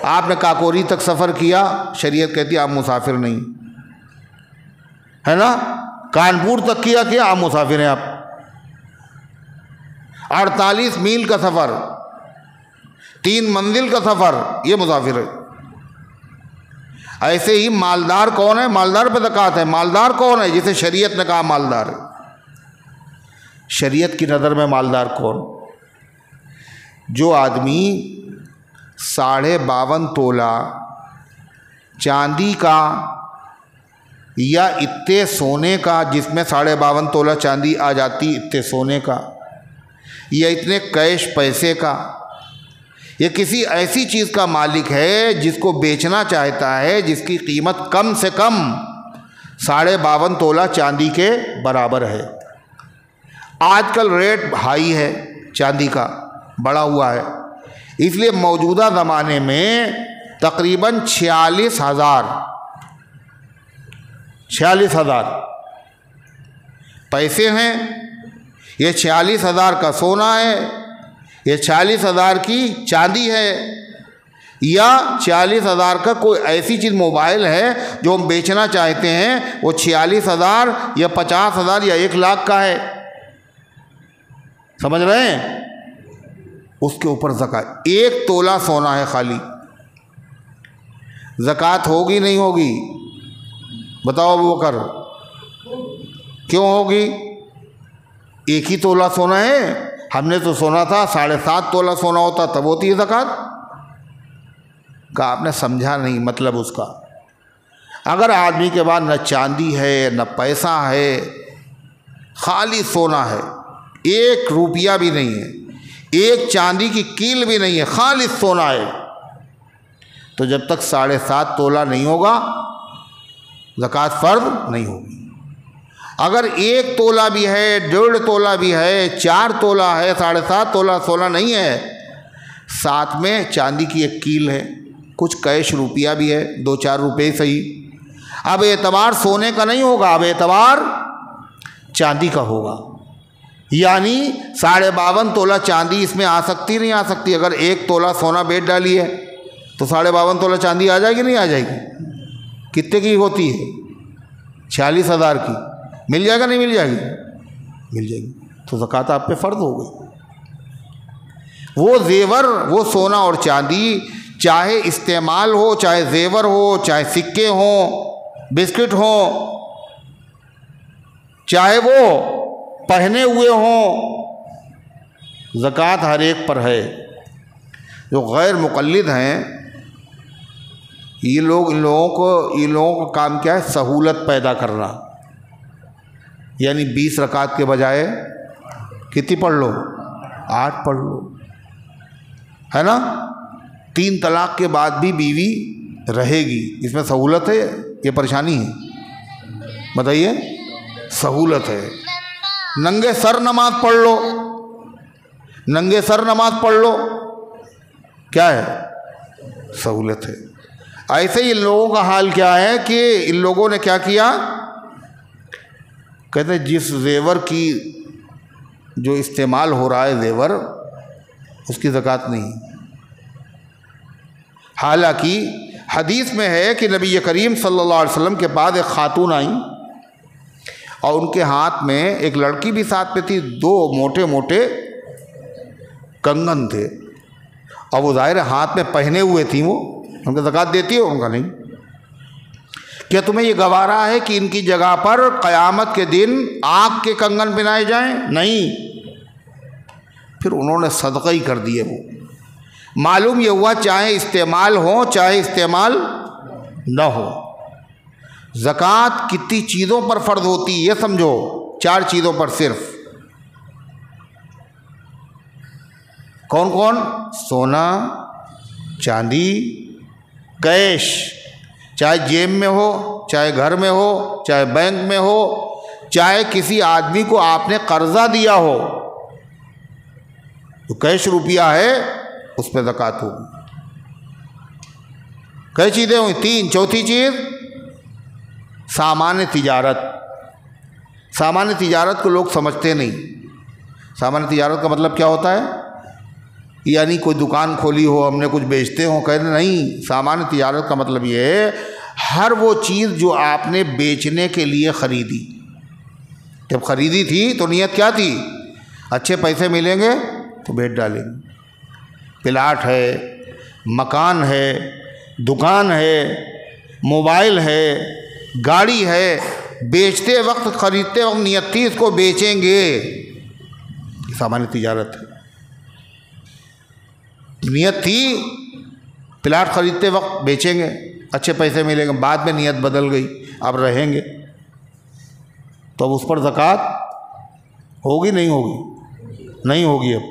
آپ نے کاکوری تک سفر کیا, شریعت کہتی ہے آپ مسافر نہیں, ہے نا. کانپور تک کیا آپ مسافر ہیں. آپ 48 میل کا سفر, 3 منزل کا سفر، یہ مسافر ہے۔ ایسے ہی مالدار کون ہے؟ مالدار پہ زکوٰۃ ہے۔ مالدار کون ہے؟ جسے شریعت نے کہا مالدار ہے۔ شریعت کی نظر میں مالدار کون؟ جو آدمی 52.5 تولہ چاندی کا یا اتنے سونے کا، جس میں 52.5 تولہ چاندی آ جاتی، اتنے سونے کا یا اتنے کیش پیسے کا، یا کسی ایسی چیز کا مالک ہے جس کو بیچنا چاہتا ہے، جس کی قیمت کم سے کم 52.5 تولہ چاندی کے برابر ہے۔ آج کل ریٹ ہائی ہے چاندی کا، بڑھا ہوا ہے، اس لیے موجودہ زمانے میں تقریباً 46,000 پیسے ہیں۔ یہ 46,000 کا سونا ہے، یہ 40,000 کی چاندی ہے، یا 40,000 کا کوئی ایسی چیز موبائل ہے جو ہم بیچنا چاہتے ہیں، وہ 46,000 یا 50,000 یا 1,00,000 کا ہے۔ سمجھ رہے ہیں؟ اس کے اوپر زکوٰۃ۔ 1 تولہ سونا ہے خالی، زکوٰۃ ہوگی نہیں ہوگی؟ بتاؤ ابو بکر، کیوں ہوگی؟ 1 ہی تولہ سونا ہے، ہم نے تو سونا تھا 7.5 تولہ سونا ہوتا تب ہوتی ہے زکوٰۃ۔ کہا آپ نے سمجھا نہیں مطلب اس کا۔ اگر آدمی کے پاس نہ چاندی ہے نہ پیسہ ہے، خالی سونا ہے، 1 روپیہ بھی نہیں ہے، 1 چاندی کی کیل بھی نہیں ہے، خالی سونا ہے، تو جب تک 7.5 تولہ نہیں ہوگا زکوٰۃ فرض نہیں ہوگی۔ اگر 1 تولہ بھی ہے، 1.5 تولہ بھی ہے، 4 تولہ ہے، 7.5 تولہ سونا نہیں ہے، ساتھ میں چاندی کی 1 کیل ہے، کچھ کیش روپیہ بھی ہے، 2-4 روپے صحیح، اب اعتبار سونے کا نہیں ہوگا، اب اعتبار چاندی کا ہوگا۔ یعنی 52.5 تولہ چاندی اس میں آ سکتی نہیں آ سکتی؟ اگر 1 تولہ سونا بیچ ڈالی ہے تو 52.5 تولہ چاندی آ جائے گی نہیں آ جائے گی؟ کتنے کی ہوتی ہے؟ 46,000 کی، مل جائے گا نہیں مل جائے گی؟ مل جائے گی، تو زکوٰۃ آپ پہ فرض ہو گئی۔ وہ زیور، وہ سونا اور چاندی، چاہے استعمال ہو، چاہے زیور ہو، چاہے سکے ہوں، بسکٹ ہوں، چاہے وہ پہنے ہوئے ہوں، زکوٰۃ ہر ایک پر ہے۔ جو غیر مقلد ہیں ان لوگوں کا کام کیا ہے؟ سہولت پیدا کرنا، یعنی 20 رکعت کے بجائے کتنی پڑھ لو؟ 8 پڑھ لو، ہے نا؟ 3 طلاق کے بعد بھی بیوی رہے گی، اس میں سہولت ہے یہ پریشانی ہے؟ بتائیے، سہولت ہے۔ ننگے سر نماز پڑھ لو، ننگے سر نماز پڑھ لو، کیا ہے؟ سہولت ہے۔ ایسے ہی ان لوگوں کا حال کیا ہے کہ ان لوگوں نے کیا کیا؟ کہتے ہیں جس زیور کی جو استعمال ہو رہا ہے زیور، اس کی زکوٰۃ نہیں۔ حالانکہ حدیث میں ہے کہ نبی کریم صلی اللہ علیہ وسلم کے پاس ایک خاتون آئیں اور ان کے ہاتھ میں ایک لڑکی بھی ساتھ میں تھی، 2 موٹے موٹے کنگن تھے، اور وہ ظاہر ہاتھ میں پہنے ہوئے تھیں، وہ ان کا زکوٰۃ دیتی ہو؟ ان کا نہیں۔ کیا تمہیں یہ گوارا ہے کہ ان کی جگہ پر قیامت کے دن آگ کے کنگن پہنائے جائیں؟ نہیں۔ پھر انہوں نے صدقہ ہی کر دیے۔ وہ معلوم یہ ہوا چاہے استعمال ہو چاہے استعمال نہ ہو، زکوٰۃ کتنی چیزوں پر فرض ہوتی ہے یہ سمجھو، 4 چیزوں پر صرف۔ کون کون؟ سونا، چاندی، کیش، چاہے جیب میں ہو، چاہے گھر میں ہو، چاہے بینک میں ہو، چاہے کسی آدمی کو آپ نے قرضہ دیا ہو، تو کیش روپیہ ہے اس پہ زکوٰۃ ہوگی۔ کئی چیزیں ہوئی؟ 3۔ چوتھی چیز سامان تجارت۔ سامان تجارت کو لوگ سمجھتے نہیں۔ سامان تجارت کا مطلب کیا ہوتا ہے؟ یعنی کوئی دکان کھولی ہو، ہم نے کچھ بیچتے ہوں، کہتے نہیں۔ سامان تجارت کا مطلب یہ ہے ہر وہ چیز جو آپ نے بیچنے کے لیے خریدی، جب خریدی تھی تو نیت کیا تھی؟ اچھے پیسے ملیں گے تو بیچ ڈالیں گے، پلاٹ ہے، مکان ہے، دکان ہے، موبائل ہے، گاڑی ہے، بیچتے وقت خریدتے وقت نیت تھی اس کو بیچیں گے، یہ سامان تجارت ہے، نیت تھی پلاٹ خریدتے وقت بیچیں گے، اچھے پیسے ملیں گے، بعد میں نیت بدل گئی، اب رہیں گے، تو اب اس پر زکوٰۃ ہوگی نہیں ہوگی؟ نہیں ہوگی۔ اب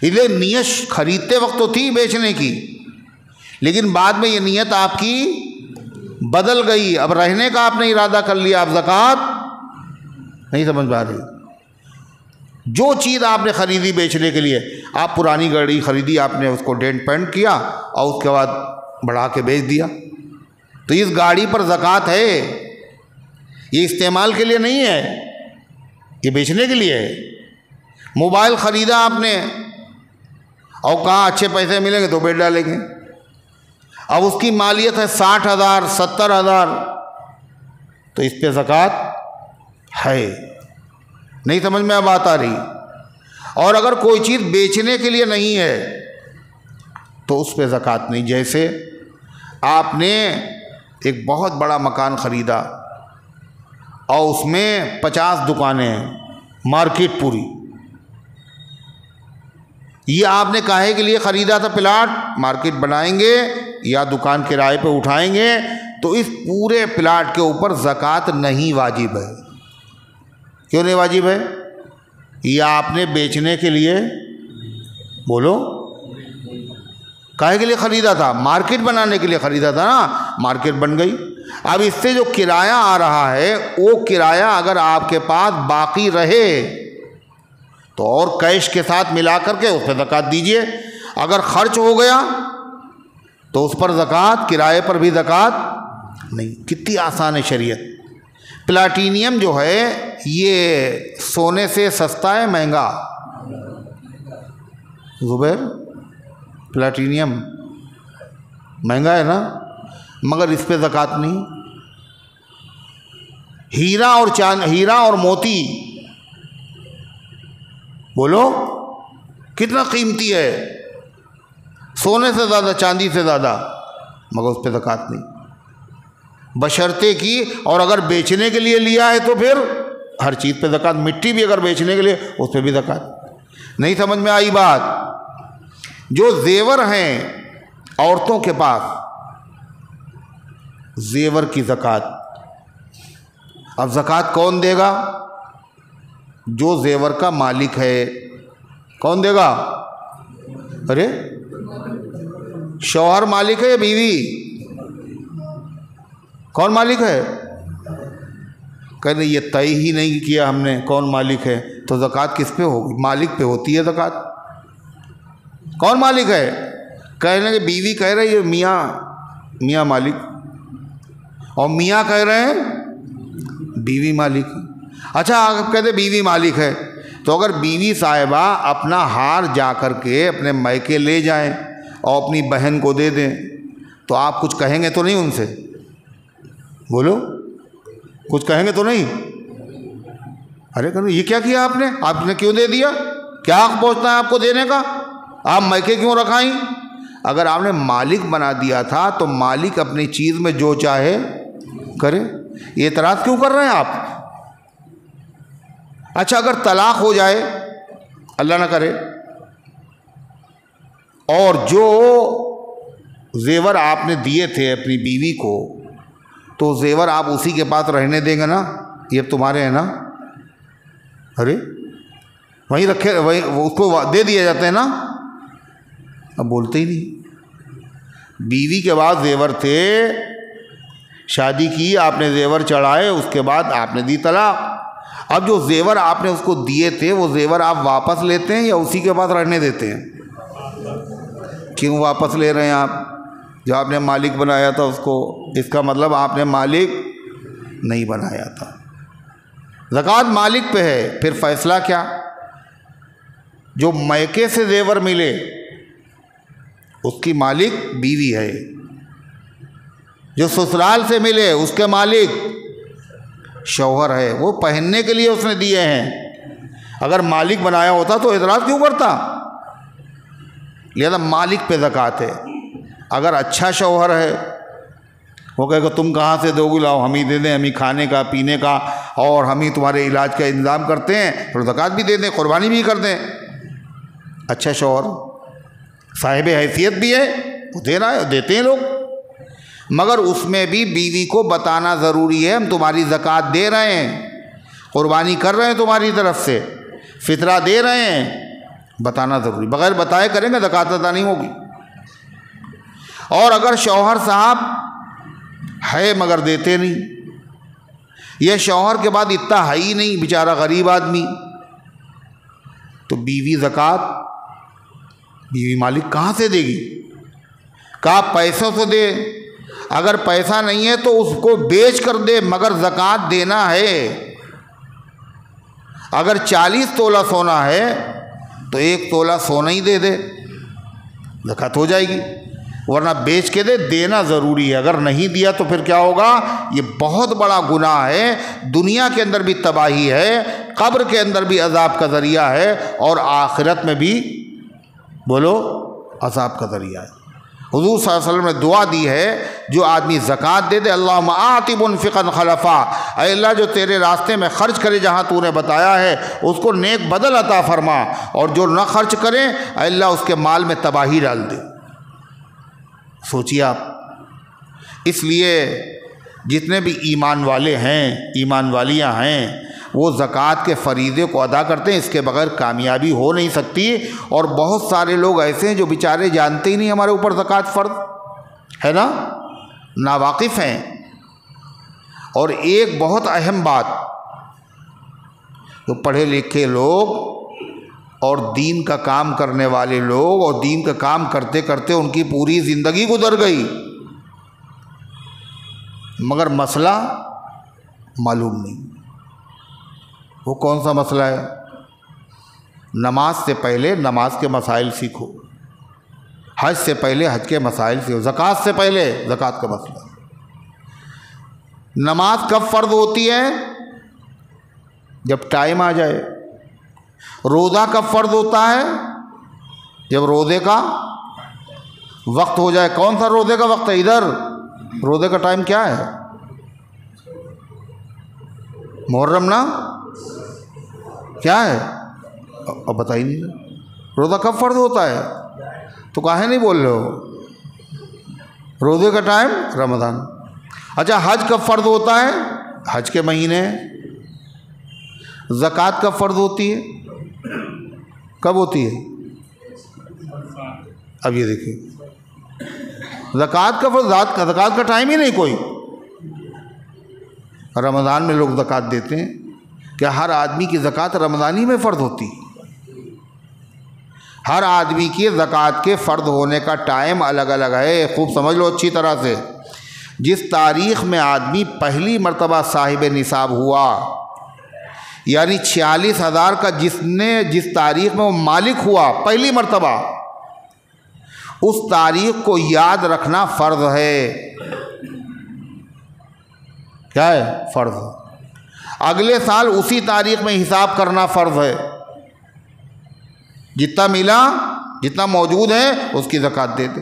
اس لیے نیت خریدتے وقت تو تھی بیچنے کی، لیکن بعد میں یہ نیت آپ کی بدل گئی، اب رہنے کا آپ نے ارادہ کر لیا، اب زکوٰۃ نہیں سمجھ پا رہی۔ جو چیز آپ نے خریدی بیچنے کے لیے، آپ پرانی گاڑی خریدی، آپ نے اس کو ڈینٹ پینٹ کیا اور اس کے بعد بڑھا کے بیچ دیا، تو اس گاڑی پر زکوٰۃ ہے، یہ استعمال کے لیے نہیں ہے، یہ بیچنے کے لیے ہے۔ موبائل خریدا آپ نے اور کہاں اچھے پیسے ملیں گے تو بیچ ڈالیں گے، اب اس کی مالیت ہے 60,000 70,000، تو اس پہ زکوٰۃ ہے، نہیں سمجھ میں اب بات آ رہی۔ اور اگر کوئی چیز بیچنے کے لیے نہیں ہے تو اس پہ زکوٰۃ نہیں۔ جیسے آپ نے ایک بہت بڑا مکان خریدا اور اس میں 50 دکانیں ہیں، مارکیٹ پوری، یہ آپ نے کاہے کے لیے خریدا تھا؟ پلاٹ مارکیٹ بنائیں گے یا دکان کرائے پہ اٹھائیں گے، تو اس پورے پلاٹ کے اوپر زکوٰۃ نہیں واجب ہے۔ کیوں نہیں واجب ہے؟ یہ آپ نے بیچنے کے لیے، بولو، کاہے کے لیے خریدا تھا؟ مارکیٹ بنانے کے لیے خریدا تھا نا، مارکیٹ بن گئی۔ اب اس سے جو کرایہ آ رہا ہے، وہ کرایہ اگر آپ کے پاس باقی رہے تو اور کیش کے ساتھ ملا کر کے اس پہ زکوٰۃ دیجئے، اگر خرچ ہو گیا تو اس پر زکوٰۃ، کرائے پر بھی زکوٰۃ نہیں۔ کتنی آسان ہے شریعت۔ پلاٹینیم جو ہے یہ سونے سے سستا ہے مہنگا؟ زبیر، پلاٹینیم مہنگا ہے نا، مگر اس پہ زکوٰۃ نہیں۔ ہیرا اور موتی، بولو کتنا قیمتی ہے، سونے سے زیادہ، چاندی سے زیادہ، مگر اس پہ زکوٰۃ نہیں، بشرطے کی، اور اگر بیچنے کے لیے لیا ہے تو پھر ہر چیز پہ زکوٰۃ۔ مٹی بھی اگر بیچنے کے لیے، اس پہ بھی زکوٰۃ۔ نہیں سمجھ میں آئی بات؟ جو زیور ہیں عورتوں کے پاس، زیور کی زکوٰۃ، اب زکوٰۃ کون دے گا؟ جو زیور کا مالک ہے۔ کون دے گا؟ ارے شوہر مالک ہے یا بیوی؟ کون مالک ہے؟ کہتے یہ طے ہی نہیں کیا ہم نے کون مالک ہے، تو زکوٰۃ کس پہ ہوگی؟ مالک پہ ہوتی ہے زکوٰۃ۔ کون مالک ہے؟ کہنے کہ بیوی کہہ رہی ہے میاں مالک، اور میاں کہہ رہے ہیں بیوی مالک۔ اچھا آپ کہتے بیوی مالک ہے، تو اگر بیوی صاحبہ اپنا ہار جا کر کے اپنے میکے لے جائیں اور اپنی بہن کو دے دیں، تو آپ کچھ کہیں گے تو نہیں ان سے؟ بولو کچھ کہیں گے تو نہیں؟ ارے کہ یہ کیا کیا آپ نے کیوں دے دیا؟ کیا حق پہنچتا ہے آپ کو دینے کا؟ آپ میکے کیوں رکھائیں؟ اگر آپ نے مالک بنا دیا تھا تو مالک اپنی چیز میں جو چاہے کرے، یہ اعتراض کیوں کر رہے ہیں آپ؟ اچھا اگر طلاق ہو جائے، اللہ نہ کرے، اور جو زیور آپ نے دیے تھے اپنی بیوی کو، تو زیور آپ اسی کے پاس رہنے دیں گے نا؟ یہ تمہارے ہیں نا؟ ارے وہیں رکھے، وہیں اس کو دے دیے جاتے ہیں نا، اب بولتے ہی نہیں۔ بیوی کے بعد زیور تھے، شادی کی، آپ نے زیور چڑھائے، اس کے بعد آپ نے دی طلاق۔ اب جو زیور آپ نے اس کو دیے تھے، وہ زیور آپ واپس لیتے ہیں یا اسی کے پاس رہنے دیتے ہیں؟ کیوں واپس لے رہے ہیں آپ؟ جو آپ نے مالک بنایا تھا اس کو، اس کا مطلب آپ نے مالک نہیں بنایا تھا۔ زکوٰۃ مالک پہ ہے، پھر فیصلہ کیا؟ جو میکے سے زیور ملے اس کی مالک بیوی ہے، جو سسرال سے ملے اس کے مالک شوہر ہے، وہ پہننے کے لیے اس نے دیے ہیں۔ اگر مالک بنایا ہوتا تو اعتراض کیوں کرتا؟ لہذا مالک پہ زکوٰۃ ہے۔ اگر اچھا شوہر ہے وہ کہے کہ تم کہاں سے دو گے، لاؤ ہم ہی دے دیں، ہم ہی کھانے کا پینے کا اور ہم ہی تمہارے علاج کا انتظام کرتے ہیں، تو زکوٰۃ بھی دے دیں، قربانی بھی کر دیں۔ اچھا شوہر صاحب حیثیت بھی ہے، وہ دے رہا ہے، دیتے ہیں لوگ، مگر اس میں بھی بیوی کو بتانا ضروری ہے ہم تمہاری زکوٰۃ دے رہے ہیں، قربانی کر رہے ہیں تمہاری طرف سے، فطرہ دے رہے ہیں، بتانا ضروری، بغیر بتائے کریں گے زکوٰۃ ادا نہیں ہوگی۔ اور اگر شوہر صاحب ہے مگر دیتے نہیں، یہ شوہر کے بعد اتنا ہے ہی نہیں، بیچارہ غریب آدمی، تو بیوی زکوٰۃ بیوی مالک کہاں سے دے گی؟ کہا پیسوں سے دے، اگر پیسہ نہیں ہے تو اس کو بیچ کر دے، مگر زکوٰۃ دینا ہے۔ اگر 40 تولہ سونا ہے تو 1 تولہ سونا ہی دے دے، زکوٰۃ ہو جائے گی، ورنہ بیچ کے دے، دینا ضروری ہے۔ اگر نہیں دیا تو پھر کیا ہوگا؟ یہ بہت بڑا گناہ ہے، دنیا کے اندر بھی تباہی ہے، قبر کے اندر بھی عذاب کا ذریعہ ہے، اور آخرت میں بھی بولو عذاب کا ذریعہ ہے۔ حضور صلی اللہ علیہ وسلم نے دعا دی ہے، جو آدمی زکوٰۃ دے دے، اللہم آت منفقا خلفا، اے اللہ جو تیرے راستے میں خرچ کرے جہاں تو نے بتایا ہے اس کو نیک بدل عطا فرما، اور جو نہ خرچ کرے اے اللہ اس کے مال میں تباہی ڈال دے۔ سوچیے آپ، اس لیے جتنے بھی ایمان والے ہیں، ایمان والیاں ہیں، وہ زکوٰۃ کے فریضے کو ادا کرتے ہیں، اس کے بغیر کامیابی ہو نہیں سکتی۔ اور بہت سارے لوگ ایسے ہیں جو بیچارے جانتے ہی نہیں ہمارے اوپر زکوٰۃ فرض ہے نا، ناواقف ہیں۔ اور ایک بہت اہم بات، جو پڑھے لکھے لوگ اور دین کا کام کرنے والے لوگ، اور دین کا کام کرتے کرتے ان کی پوری زندگی گزر گئی، مگر مسئلہ معلوم نہیں۔ وہ کون سا مسئلہ ہے؟ نماز سے پہلے نماز کے مسائل سیکھو، حج سے پہلے حج کے مسائل سیکھو، زکوٰۃ سے پہلے زکوٰۃ کا مسئلہ۔ نماز کب فرض ہوتی ہے؟ جب ٹائم آ جائے۔ روزہ کب فرض ہوتا ہے؟ جب روزے کا وقت ہو جائے۔ کون سا روزے کا وقت ہے؟ ادھر روزے کا ٹائم کیا ہے؟ محرم نا؟ کیا ہے؟ اب بتا ہی نہیں۔ روزہ کب فرض ہوتا ہے؟ تو کاہے نہیں بول رہے ہو؟ روزے کا ٹائم رمضان۔ اچھا حج کب فرض ہوتا ہے؟ حج کے مہینے۔ زکوٰۃ کب فرض ہوتی ہے؟ کب ہوتی ہے؟ اب یہ دیکھیں، زکوٰۃ کا فرض، زکوٰۃ کا ٹائم ہی نہیں کوئی۔ رمضان میں لوگ زکوٰۃ دیتے ہیں، کہ ہر آدمی کی زکوٰۃ رمضانی میں فرض ہوتی ہے۔ ہر آدمی کی زکوٰۃ کے فرض ہونے کا ٹائم الگ الگ ہے، خوب سمجھ لو اچھی طرح سے۔ جس تاریخ میں آدمی پہلی مرتبہ صاحب نصاب ہوا، یعنی 46,000 کا جس تاریخ میں وہ مالک ہوا پہلی مرتبہ، اس تاریخ کو یاد رکھنا فرض ہے۔ کیا ہے؟ فرض۔ اگلے سال اسی تاریخ میں حساب کرنا فرض ہے۔ جتنا ملا، جتنا موجود ہے اس کی زکوٰۃ دے دے۔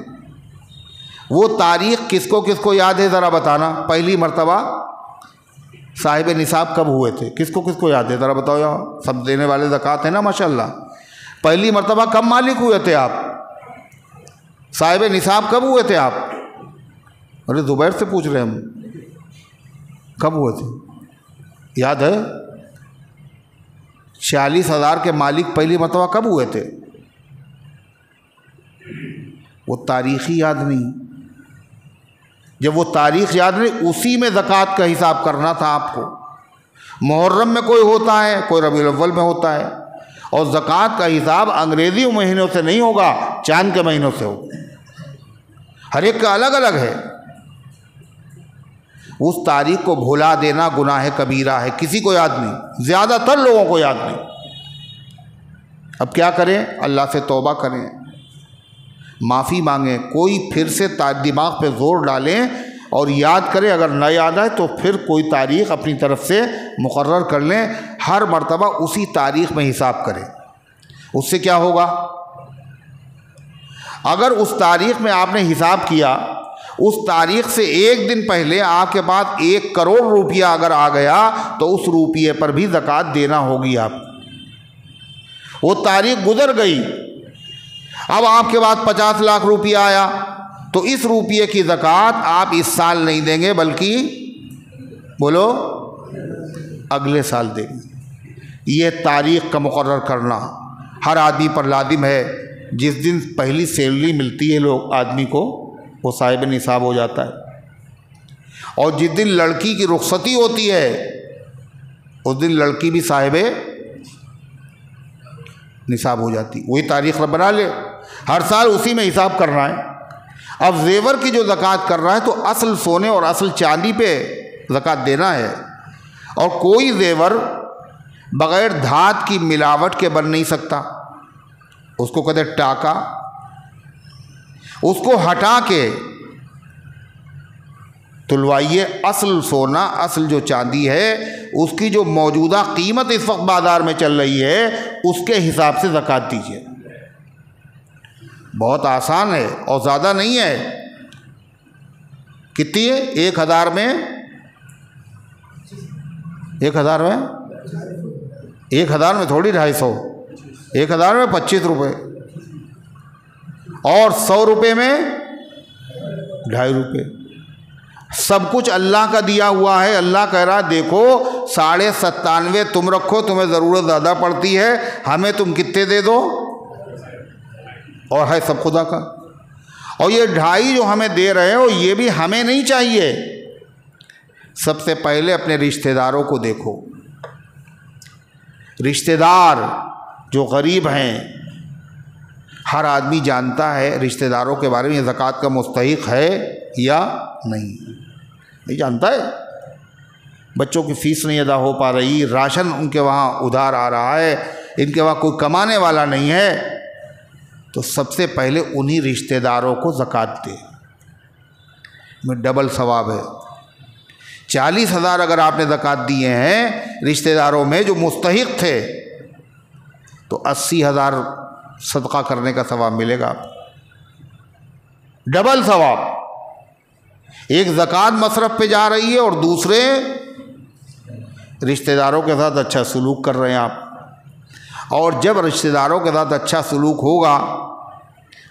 وہ تاریخ کس کو یاد ہے ذرا بتانا؟ پہلی مرتبہ صاحب نصاب کب ہوئے تھے؟ کس کو یاد ہے ذرا بتاؤ یار؟ سب دینے والے زکوٰۃ ہیں نا ماشاءاللہ۔ پہلی مرتبہ کب مالک ہوئے تھے آپ؟ صاحب نصاب کب ہوئے تھے آپ؟ ارے زبیر سے پوچھ رہے ہم، کب ہوئے تھے؟ یاد ہے؟ 46,000 کے مالک پہلی مرتبہ کب ہوئے تھے؟ وہ تاریخی یاد نہیں۔ جب وہ تاریخ یاد نہیں، اسی میں زکوٰۃ کا حساب کرنا تھا آپ کو۔ محرم میں کوئی ہوتا ہے، کوئی ربیع الاول میں ہوتا ہے، اور زکوٰۃ کا حساب انگریزی مہینوں سے نہیں ہوگا، چاند کے مہینوں سے ہوگا۔ ہر ایک کا الگ الگ ہے۔ اس تاریخ کو بھلا دینا گناہ کبیرہ ہے، کسی کو یاد نہیں، زیادہ تر لوگوں کو یاد نہیں۔ اب کیا کریں؟ اللہ سے توبہ کریں، معافی مانگیں، کوئی پھر سے دماغ پہ زور ڈالیں اور یاد کریں۔ اگر نہ یاد آئے تو پھر کوئی تاریخ اپنی طرف سے مقرر کر لیں، ہر مرتبہ اسی تاریخ میں حساب کریں۔ اس سے کیا ہوگا؟ اگر اس تاریخ میں آپ نے حساب کیا، اس تاریخ سے ایک دن پہلے آپ کے پاس 1 کروڑ روپیہ اگر آ گیا تو اس روپیے پر بھی زکوٰۃ دینا ہوگی آپ کو۔ وہ تاریخ گزر گئی، اب آپ کے پاس 50 لاکھ روپیہ آیا تو اس روپیے کی زکوٰۃ آپ اس سال نہیں دیں گے بلکہ بولو اگلے سال دیں گے۔ یہ تاریخ کا مقرر کرنا ہر آدمی پر لازم ہے۔ جس دن پہلی سیلری ملتی ہے آدمی کو، وہ صاحب نصاب ہو جاتا ہے، اور جس دن لڑکی کی رخصتی ہوتی ہے اس دن لڑکی بھی صاحب نصاب ہو جاتی۔ وہی تاریخ بنا لے، ہر سال اسی میں حساب کرنا ہے۔ اب زیور کی جو زکوٰۃ کر رہا ہے تو اصل سونے اور اصل چاندی پہ زکوٰۃ دینا ہے، اور کوئی زیور بغیر دھات کی ملاوٹ کے بن نہیں سکتا، اس کو کہتے ٹاکا۔ اس کو ہٹا کے تلوائیے اصل سونا، اصل جو چاندی ہے، اس کی جو موجودہ قیمت اس وقت بازار میں چل رہی ہے اس کے حساب سے زکوٰۃ دیجیے۔ بہت آسان ہے اور زیادہ نہیں ہے۔ کتنی ہے؟ 1000 میں 1000 میں 1000 میں تھوڑی 250، 1000 میں 25 روپے، اور 100 روپے میں 2.5 روپے۔ سب کچھ اللہ کا دیا ہوا ہے۔ اللہ کہہ رہا دیکھو 97.5 تم رکھو، تمہیں ضرورت زیادہ پڑتی ہے، ہمیں تم کتنے دے دو، اور ہے سب خدا کا۔ اور یہ 2.5 جو ہمیں دے رہے ہو یہ بھی ہمیں نہیں چاہیے۔ سب سے پہلے اپنے رشتہ داروں کو دیکھو۔ رشتہ دار جو غریب ہیں، ہر آدمی جانتا ہے رشتہ داروں کے بارے میں یہ زکوٰۃ کا مستحق ہے یا نہیں جانتا ہے۔ بچوں کی فیس نہیں ادا ہو پا رہی، راشن ان کے وہاں ادھار آ رہا ہے، ان کے وہاں کوئی کمانے والا نہیں ہے، تو سب سے پہلے انہی رشتہ داروں کو زکوٰۃ دے، میں ڈبل ثواب ہے۔ 40,000 اگر آپ نے زکوٰۃ دیے ہیں رشتہ داروں میں جو مستحق تھے تو 80,000 صدقہ کرنے کا ثواب ملے گا، ڈبل ثواب۔ ایک زکوٰۃ مصرف پہ جا رہی ہے اور دوسرے رشتہ داروں کے ساتھ اچھا سلوک کر رہے ہیں آپ۔ اور جب رشتہ داروں کے ساتھ اچھا سلوک ہوگا،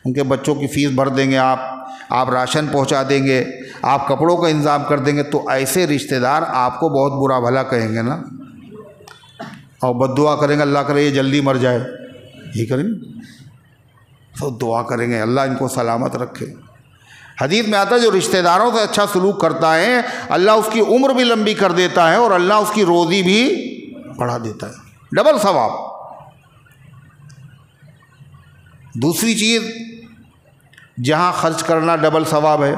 ان کے بچوں کی فیس بھر دیں گے آپ راشن پہنچا دیں گے، آپ کپڑوں کا انتظام کر دیں گے، تو ایسے رشتہ دار آپ کو بہت برا بھلا کہیں گے نا، اور بد دعا کریں گے اللہ کرے یہ جلدی مر جائے، یہی کریں گے، تو دعا کریں گے اللہ ان کو سلامت رکھے۔ حدیث میں آتا ہے جو رشتہ داروں سے اچھا سلوک کرتا ہے اللہ اس کی عمر بھی لمبی کر دیتا ہے اور اللہ اس کی روزی بھی بڑھا دیتا ہے، ڈبل ثواب۔ دوسری چیز جہاں خرچ کرنا ڈبل ثواب ہے،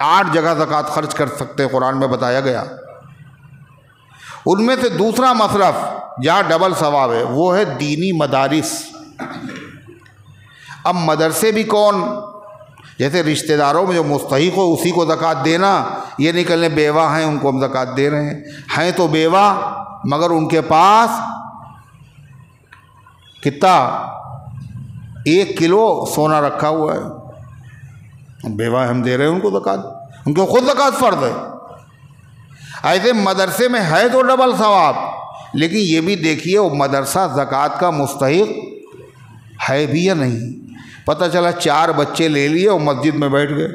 8 جگہ زکوٰۃ خرچ کر سکتے قرآن میں بتایا گیا، ان میں سے دوسرا مصرف جہاں ڈبل ثواب ہے وہ ہے دینی مدارس۔ اب مدرسے بھی کون، جیسے رشتہ داروں میں جو مستحق ہو اسی کو زکوٰۃ دینا، یہ نہیں کہ بیوہ ہیں ان کو ہم زکوٰۃ دے رہے ہیں تو بیوہ مگر ان کے پاس کتنا 1 کلو سونا رکھا ہوا ہے، بیوہ ہم دے رہے ہیں ان کو زکوٰۃ، ان کو خود زکوٰۃ فرض ہے۔ ایسے مدرسے میں ہے تو ڈبل ثواب، لیکن یہ بھی دیکھیے وہ مدرسہ زکوٰۃ کا مستحق ہے بھی یا نہیں۔ پتہ چلا 4 بچے لے لیے اور مسجد میں بیٹھ گئے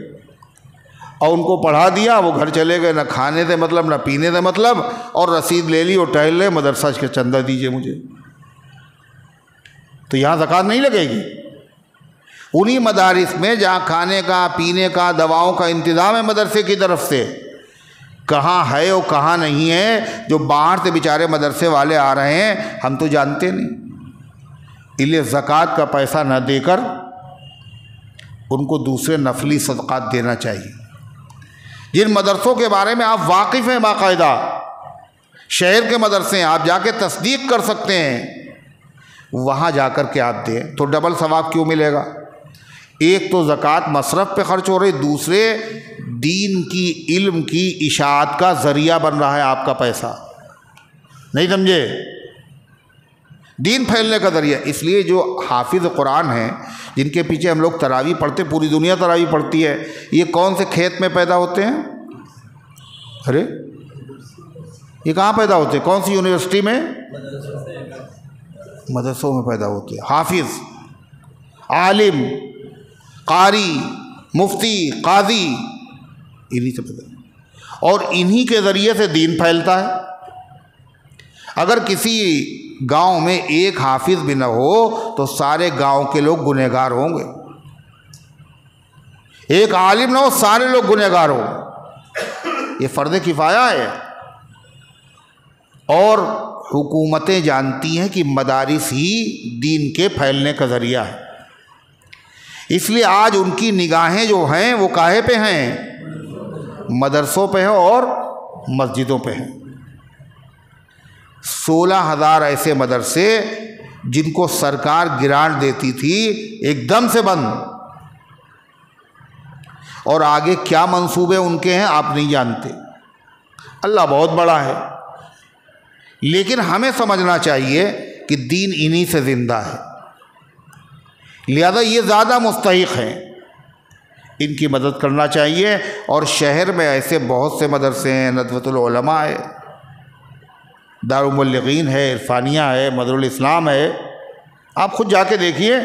اور ان کو پڑھا دیا، وہ گھر چلے گئے، نہ کھانے سے مطلب نہ پینے سے مطلب، اور رسید لے لی اور ٹہل لے مدرسہ کے چندہ دیجیے مجھے، تو یہاں زکوٰۃ نہیں لگے گی۔ انہی مدارس میں جہاں کھانے کا پینے کا دواؤں کا انتظام ہے مدرسے کی طرف سے، کہاں ہے اور کہاں نہیں ہے، جو باہر سے بیچارے مدرسے والے آ رہے ہیں ہم تو جانتے نہیں، اس لیے زکوٰۃ کا پیسہ نہ دے کر ان کو دوسرے نفلی صدقات دینا چاہیے۔ جن مدرسوں کے بارے میں آپ واقف ہیں، باقاعدہ شہر کے مدرسے ہیں، آپ جا کے تصدیق کر سکتے ہیں، وہاں جا کر کے آپ دیں تو ڈبل ثواب کیوں ملے گا؟ ایک تو زکوٰۃ مصرف پہ خرچ ہو رہی، دوسرے دین کی علم کی اشاعت کا ذریعہ بن رہا ہے آپ کا پیسہ، نہیں سمجھے؟ دین پھیلنے کا ذریعہ۔ اس لیے جو حافظ قرآن ہیں، جن کے پیچھے ہم لوگ تراویح پڑھتے، پوری دنیا تراویح پڑھتی ہے، یہ کون سے کھیت میں پیدا ہوتے ہیں؟ ارے یہ کہاں پیدا ہوتے ہیں؟ کون سی یونیورسٹی میں؟ مدرسوں میں پیدا ہوتے ہیں۔ حافظ، عالم، قاری، مفتی، قاضی، انہی سے پیدا، اور انہی کے ذریعے سے دین پھیلتا ہے۔ اگر کسی گاؤں میں ایک حافظ بھی نہ ہو تو سارے گاؤں کے لوگ گنہگار ہوں گے۔ ایک عالم نہ ہو، سارے لوگ گنہگار ہوں گے۔ یہ فرض کفایہ ہے۔ اور حکومتیں جانتی ہیں کہ مدارس ہی دین کے پھیلنے کا ذریعہ ہے، اس لیے آج ان کی نگاہیں جو ہیں وہ کاہے پہ ہیں؟ مدرسوں پہ ہیں اور مسجدوں پہ ہیں۔ 16,000 ایسے مدرسے جن کو سرکار گرانٹ دیتی تھی ایک دم سے بند، اور آگے کیا منصوبے ان کے ہیں آپ نہیں جانتے۔ اللہ بہت بڑا ہے، لیکن ہمیں سمجھنا چاہیے کہ دین انہی سے زندہ ہے، لہذا یہ زیادہ مستحق ہیں، ان کی مدد کرنا چاہیے۔ اور شہر میں ایسے بہت سے مدرسے ہیں، ندوۃ العلماء ہے، دارالمبلغین ہے، عرفانیہ ہے، مدر الاسلام ہے۔ آپ خود جا کے دیکھیے،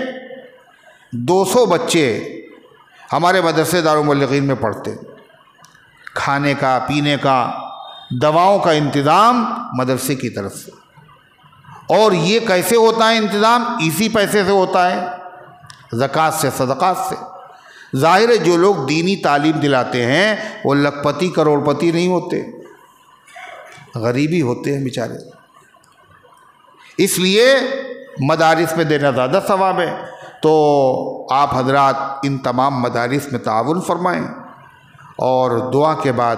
200 بچے ہمارے مدرسے دارالمبلغین میں پڑھتے، کھانے کا، پینے کا، دواؤں کا انتظام مدرسے کی طرف سے۔ اور یہ کیسے ہوتا ہے انتظام؟ اسی پیسے سے ہوتا ہے، زکوٰۃ سے، صدقات سے۔ ظاہر ہے جو لوگ دینی تعلیم دلاتے ہیں وہ لکھ پتی کروڑ پتی نہیں ہوتے، غریبی ہوتے ہیں بیچارے۔ اس لیے مدارس میں دینا زیادہ ثواب ہے۔ تو آپ حضرات ان تمام مدارس میں تعاون فرمائیں، اور دعا کے بعد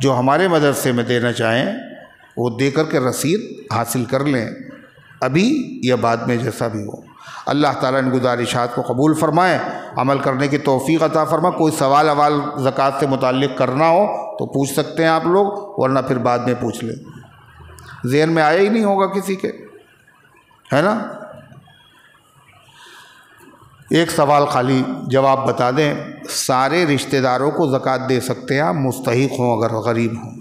جو ہمارے مدرسے میں دینا چاہیں وہ دے کر کے رسید حاصل کر لیں، ابھی یا بعد میں جیسا بھی ہو۔ اللہ تعالیٰ ان گزارشات کو قبول فرمائے، عمل کرنے کی توفیق عطا فرمائے۔ کوئی سوال زکوٰۃ سے متعلق کرنا ہو تو پوچھ سکتے ہیں آپ لوگ، ورنہ پھر بعد میں پوچھ لیں، ذہن میں آیا ہی نہیں ہوگا کسی کے، ہے نا؟ ایک سوال خالی جواب بتا دیں، سارے رشتہ داروں کو زکوٰۃ دے سکتے ہیں آپ، مستحق ہوں اگر غریب ہوں،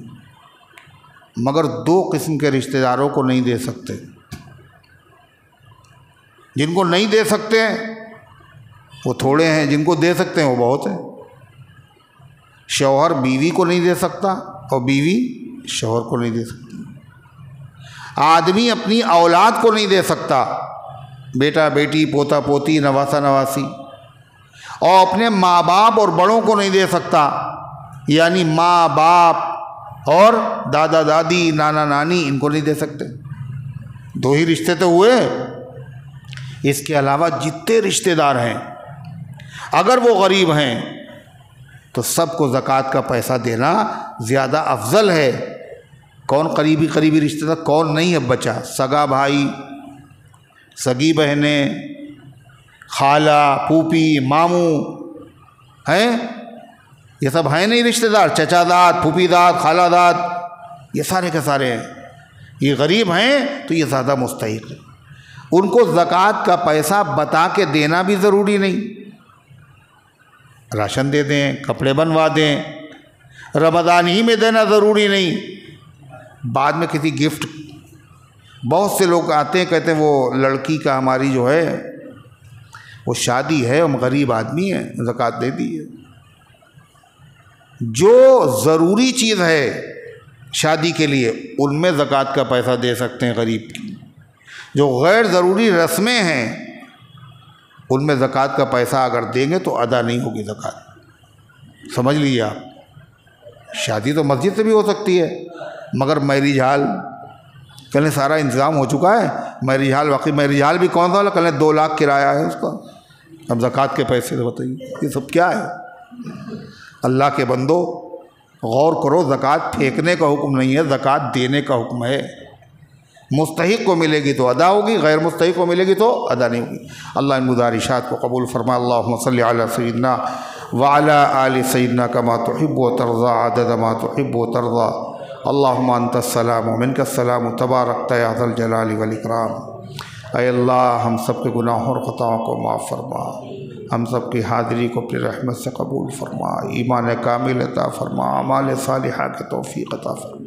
مگر 2 قسم کے رشتہ داروں کو نہیں دے سکتے۔ جن کو نہیں دے سکتے وہ تھوڑے ہیں، جن کو دے سکتے ہیں وہ بہت ہیں۔ شوہر بیوی کو نہیں دے سکتا اور بیوی شوہر کو نہیں دے سکتی۔ آدمی اپنی اولاد کو نہیں دے سکتا، بیٹا بیٹی، پوتا پوتی، نواسا نواسی، اور اپنے ماں باپ اور بڑوں کو نہیں دے سکتا، یعنی ماں باپ اور دادا دادی، نانا نانی، ان کو نہیں دے سکتے۔ 2 ہی رشتے تو ہوئے۔ اس کے علاوہ جتنے رشتہ دار ہیں اگر وہ غریب ہیں تو سب کو زکوٰۃ کا پیسہ دینا زیادہ افضل ہے۔ کون قریبی رشتہ دار، کون نہیں اب بچا؟ سگا بھائی، سگی بہنیں، خالہ، پھوپھی، ماموں ہیں، یہ سب ہیں نہیں رشتہ دار؟ چچا داد، پھوپھی داد، خالہ داد، یہ سارے کے سارے ہیں۔ یہ غریب ہیں تو یہ زیادہ مستحق ہے۔ ان کو زکوٰۃ کا پیسہ بتا کے دینا بھی ضروری نہیں، راشن دے دیں، کپڑے بنوا دیں، رمضان ہی میں دینا ضروری نہیں، بعد میں کسی گفٹ۔ بہت سے لوگ آتے ہیں کہتے ہیں وہ لڑکی کا ہماری جو ہے وہ شادی ہے، ہم غریب آدمی ہیں، زکوٰۃ دے دی ہے۔ جو ضروری چیز ہے شادی کے لیے ان میں زکوٰۃ کا پیسہ دے سکتے ہیں غریب کی، جو غیر ضروری رسمیں ہیں ان میں زکوٰۃ کا پیسہ اگر دیں گے تو ادا نہیں ہوگی زکوٰۃ۔ سمجھ لیجیے آپ، شادی تو مسجد سے بھی ہو سکتی ہے، مگر میرج ہال کہنے سارا انتظام ہو چکا ہے، میرج ہال، واقعی میرج ہال بھی کون سا والا، کہنے 2 لاکھ کرایہ ہے اس کا، اب زکوٰۃ کے پیسے تو بتائیے یہ سب کیا ہے؟ اللہ کے بندو غور کرو، زکوٰۃ پھینکنے کا حکم نہیں ہے، زکوٰۃ دینے کا حکم ہے۔ مستحق کو ملے گی تو ادا ہوگی، غیر مستحق کو ملے گی تو ادا نہیں ہوگی۔ اللہ ان گزارشات کو قبول فرمائے۔ اللہم صلی علی سیدنا وعلی آل سیدنا کما تحب و ترضی عدد ما تحب و ترضی اللہم انت السلام و منک السلام تبارکت یا ذا الجلال والاکرام۔ اے اللہ ہم سب کے گناہوں اور خطاؤں کو معاف فرما، ہم سب کی حاضری کو اپنی رحمت سے قبول فرما، ایمان کامل عطا فرما، اعمال صالحہ کی توفیق عطا فرما۔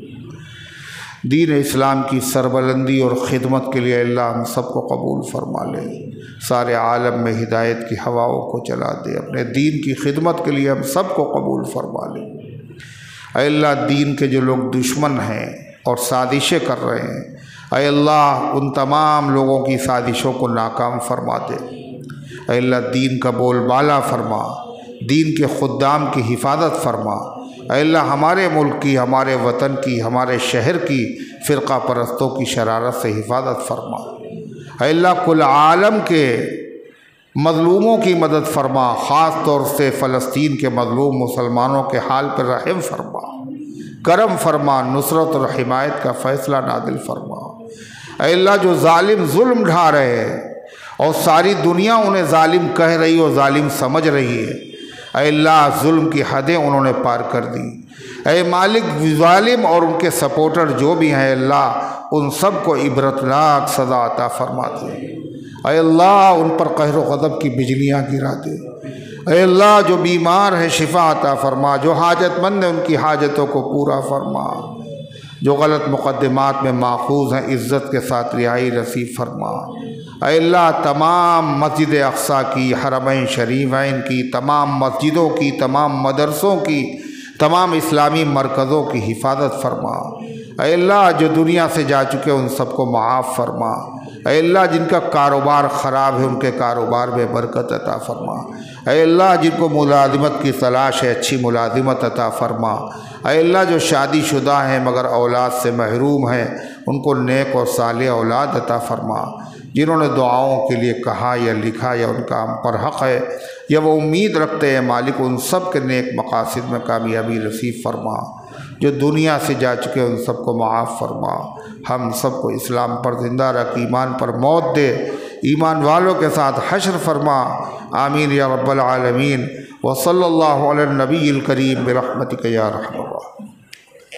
دین اسلام کی سربلندی اور خدمت کے لیے اللہ ہم سب کو قبول فرما لے، سارے عالم میں ہدایت کی ہواؤں کو چلا دے، اپنے دین کی خدمت کے لیے ہم سب کو قبول فرما لے۔ اے اللہ دین کے جو لوگ دشمن ہیں اور سازشیں کر رہے ہیں، اے اللہ ان تمام لوگوں کی سازشوں کو ناکام فرما دے۔ اے اللہ دین کا بول بالا فرما، دین کے خدام کی حفاظت فرما۔ اے اللہ ہمارے ملک کی، ہمارے وطن کی، ہمارے شہر کی فرقہ پرستوں کی شرارت سے حفاظت فرما۔ اے اللہ کل عالم کے مظلوموں کی مدد فرما، خاص طور سے فلسطین کے مظلوم مسلمانوں کے حال پر رحم فرما، کرم فرما، نصرت اور حمایت کا فیصلہ نازل فرما۔ اے اللہ جو ظالم ظلم ڈھا رہے ہیں اور ساری دنیا انہیں ظالم کہہ رہی اور ظالم سمجھ رہی ہے، اے اللہ ظلم کی حدیں انہوں نے پار کر دی۔ اے مالک ظالم اور ان کے سپورٹر جو بھی ہیں اللہ ان سب کو عبرتناک سزا عطا فرما دے۔ اے اللہ ان پر قہر و غضب کی بجلیاں گرا دے۔ اے اللہ جو بیمار ہے شفا عطا فرما، جو حاجت مند ہے ان کی حاجتوں کو پورا فرما، جو غلط مقدمات میں ماخوذ ہیں عزت کے ساتھ رہائی نصیب فرما۔ اے اللہ تمام مسجد اقصیٰ کی، حرمین شریفین کی، تمام مسجدوں کی، تمام مدرسوں کی، تمام اسلامی مرکزوں کی حفاظت فرما۔ اے اللہ جو دنیا سے جا چکے ان سب کو معاف فرما۔ اے اللہ جن کا کاروبار خراب ہے ان کے کاروبار میں برکت عطا فرما۔ اے اللہ جن کو ملازمت کی تلاش ہے اچھی ملازمت عطا فرما۔ اے اللہ جو شادی شدہ ہیں مگر اولاد سے محروم ہیں ان کو نیک اور صالح اولاد عطا فرما۔ جنہوں نے دعاؤں کے لیے کہا یا لکھا یا ان کا ہم پر حق ہے یا وہ امید رکھتے ہیں مالک ان سب کے نیک مقاصد میں کامیابی نصیب فرما۔ جو دنیا سے جا چکے ان سب کو معاف فرما۔ ہم سب کو اسلام پر زندہ رکھ، ایمان پر موت دے، ایمان والوں کے ساتھ حشر فرما۔ آمین یا رب العالمین۔ وصلی اللہ علی النبی الکریم برحمتک یا ارحم الراحمین۔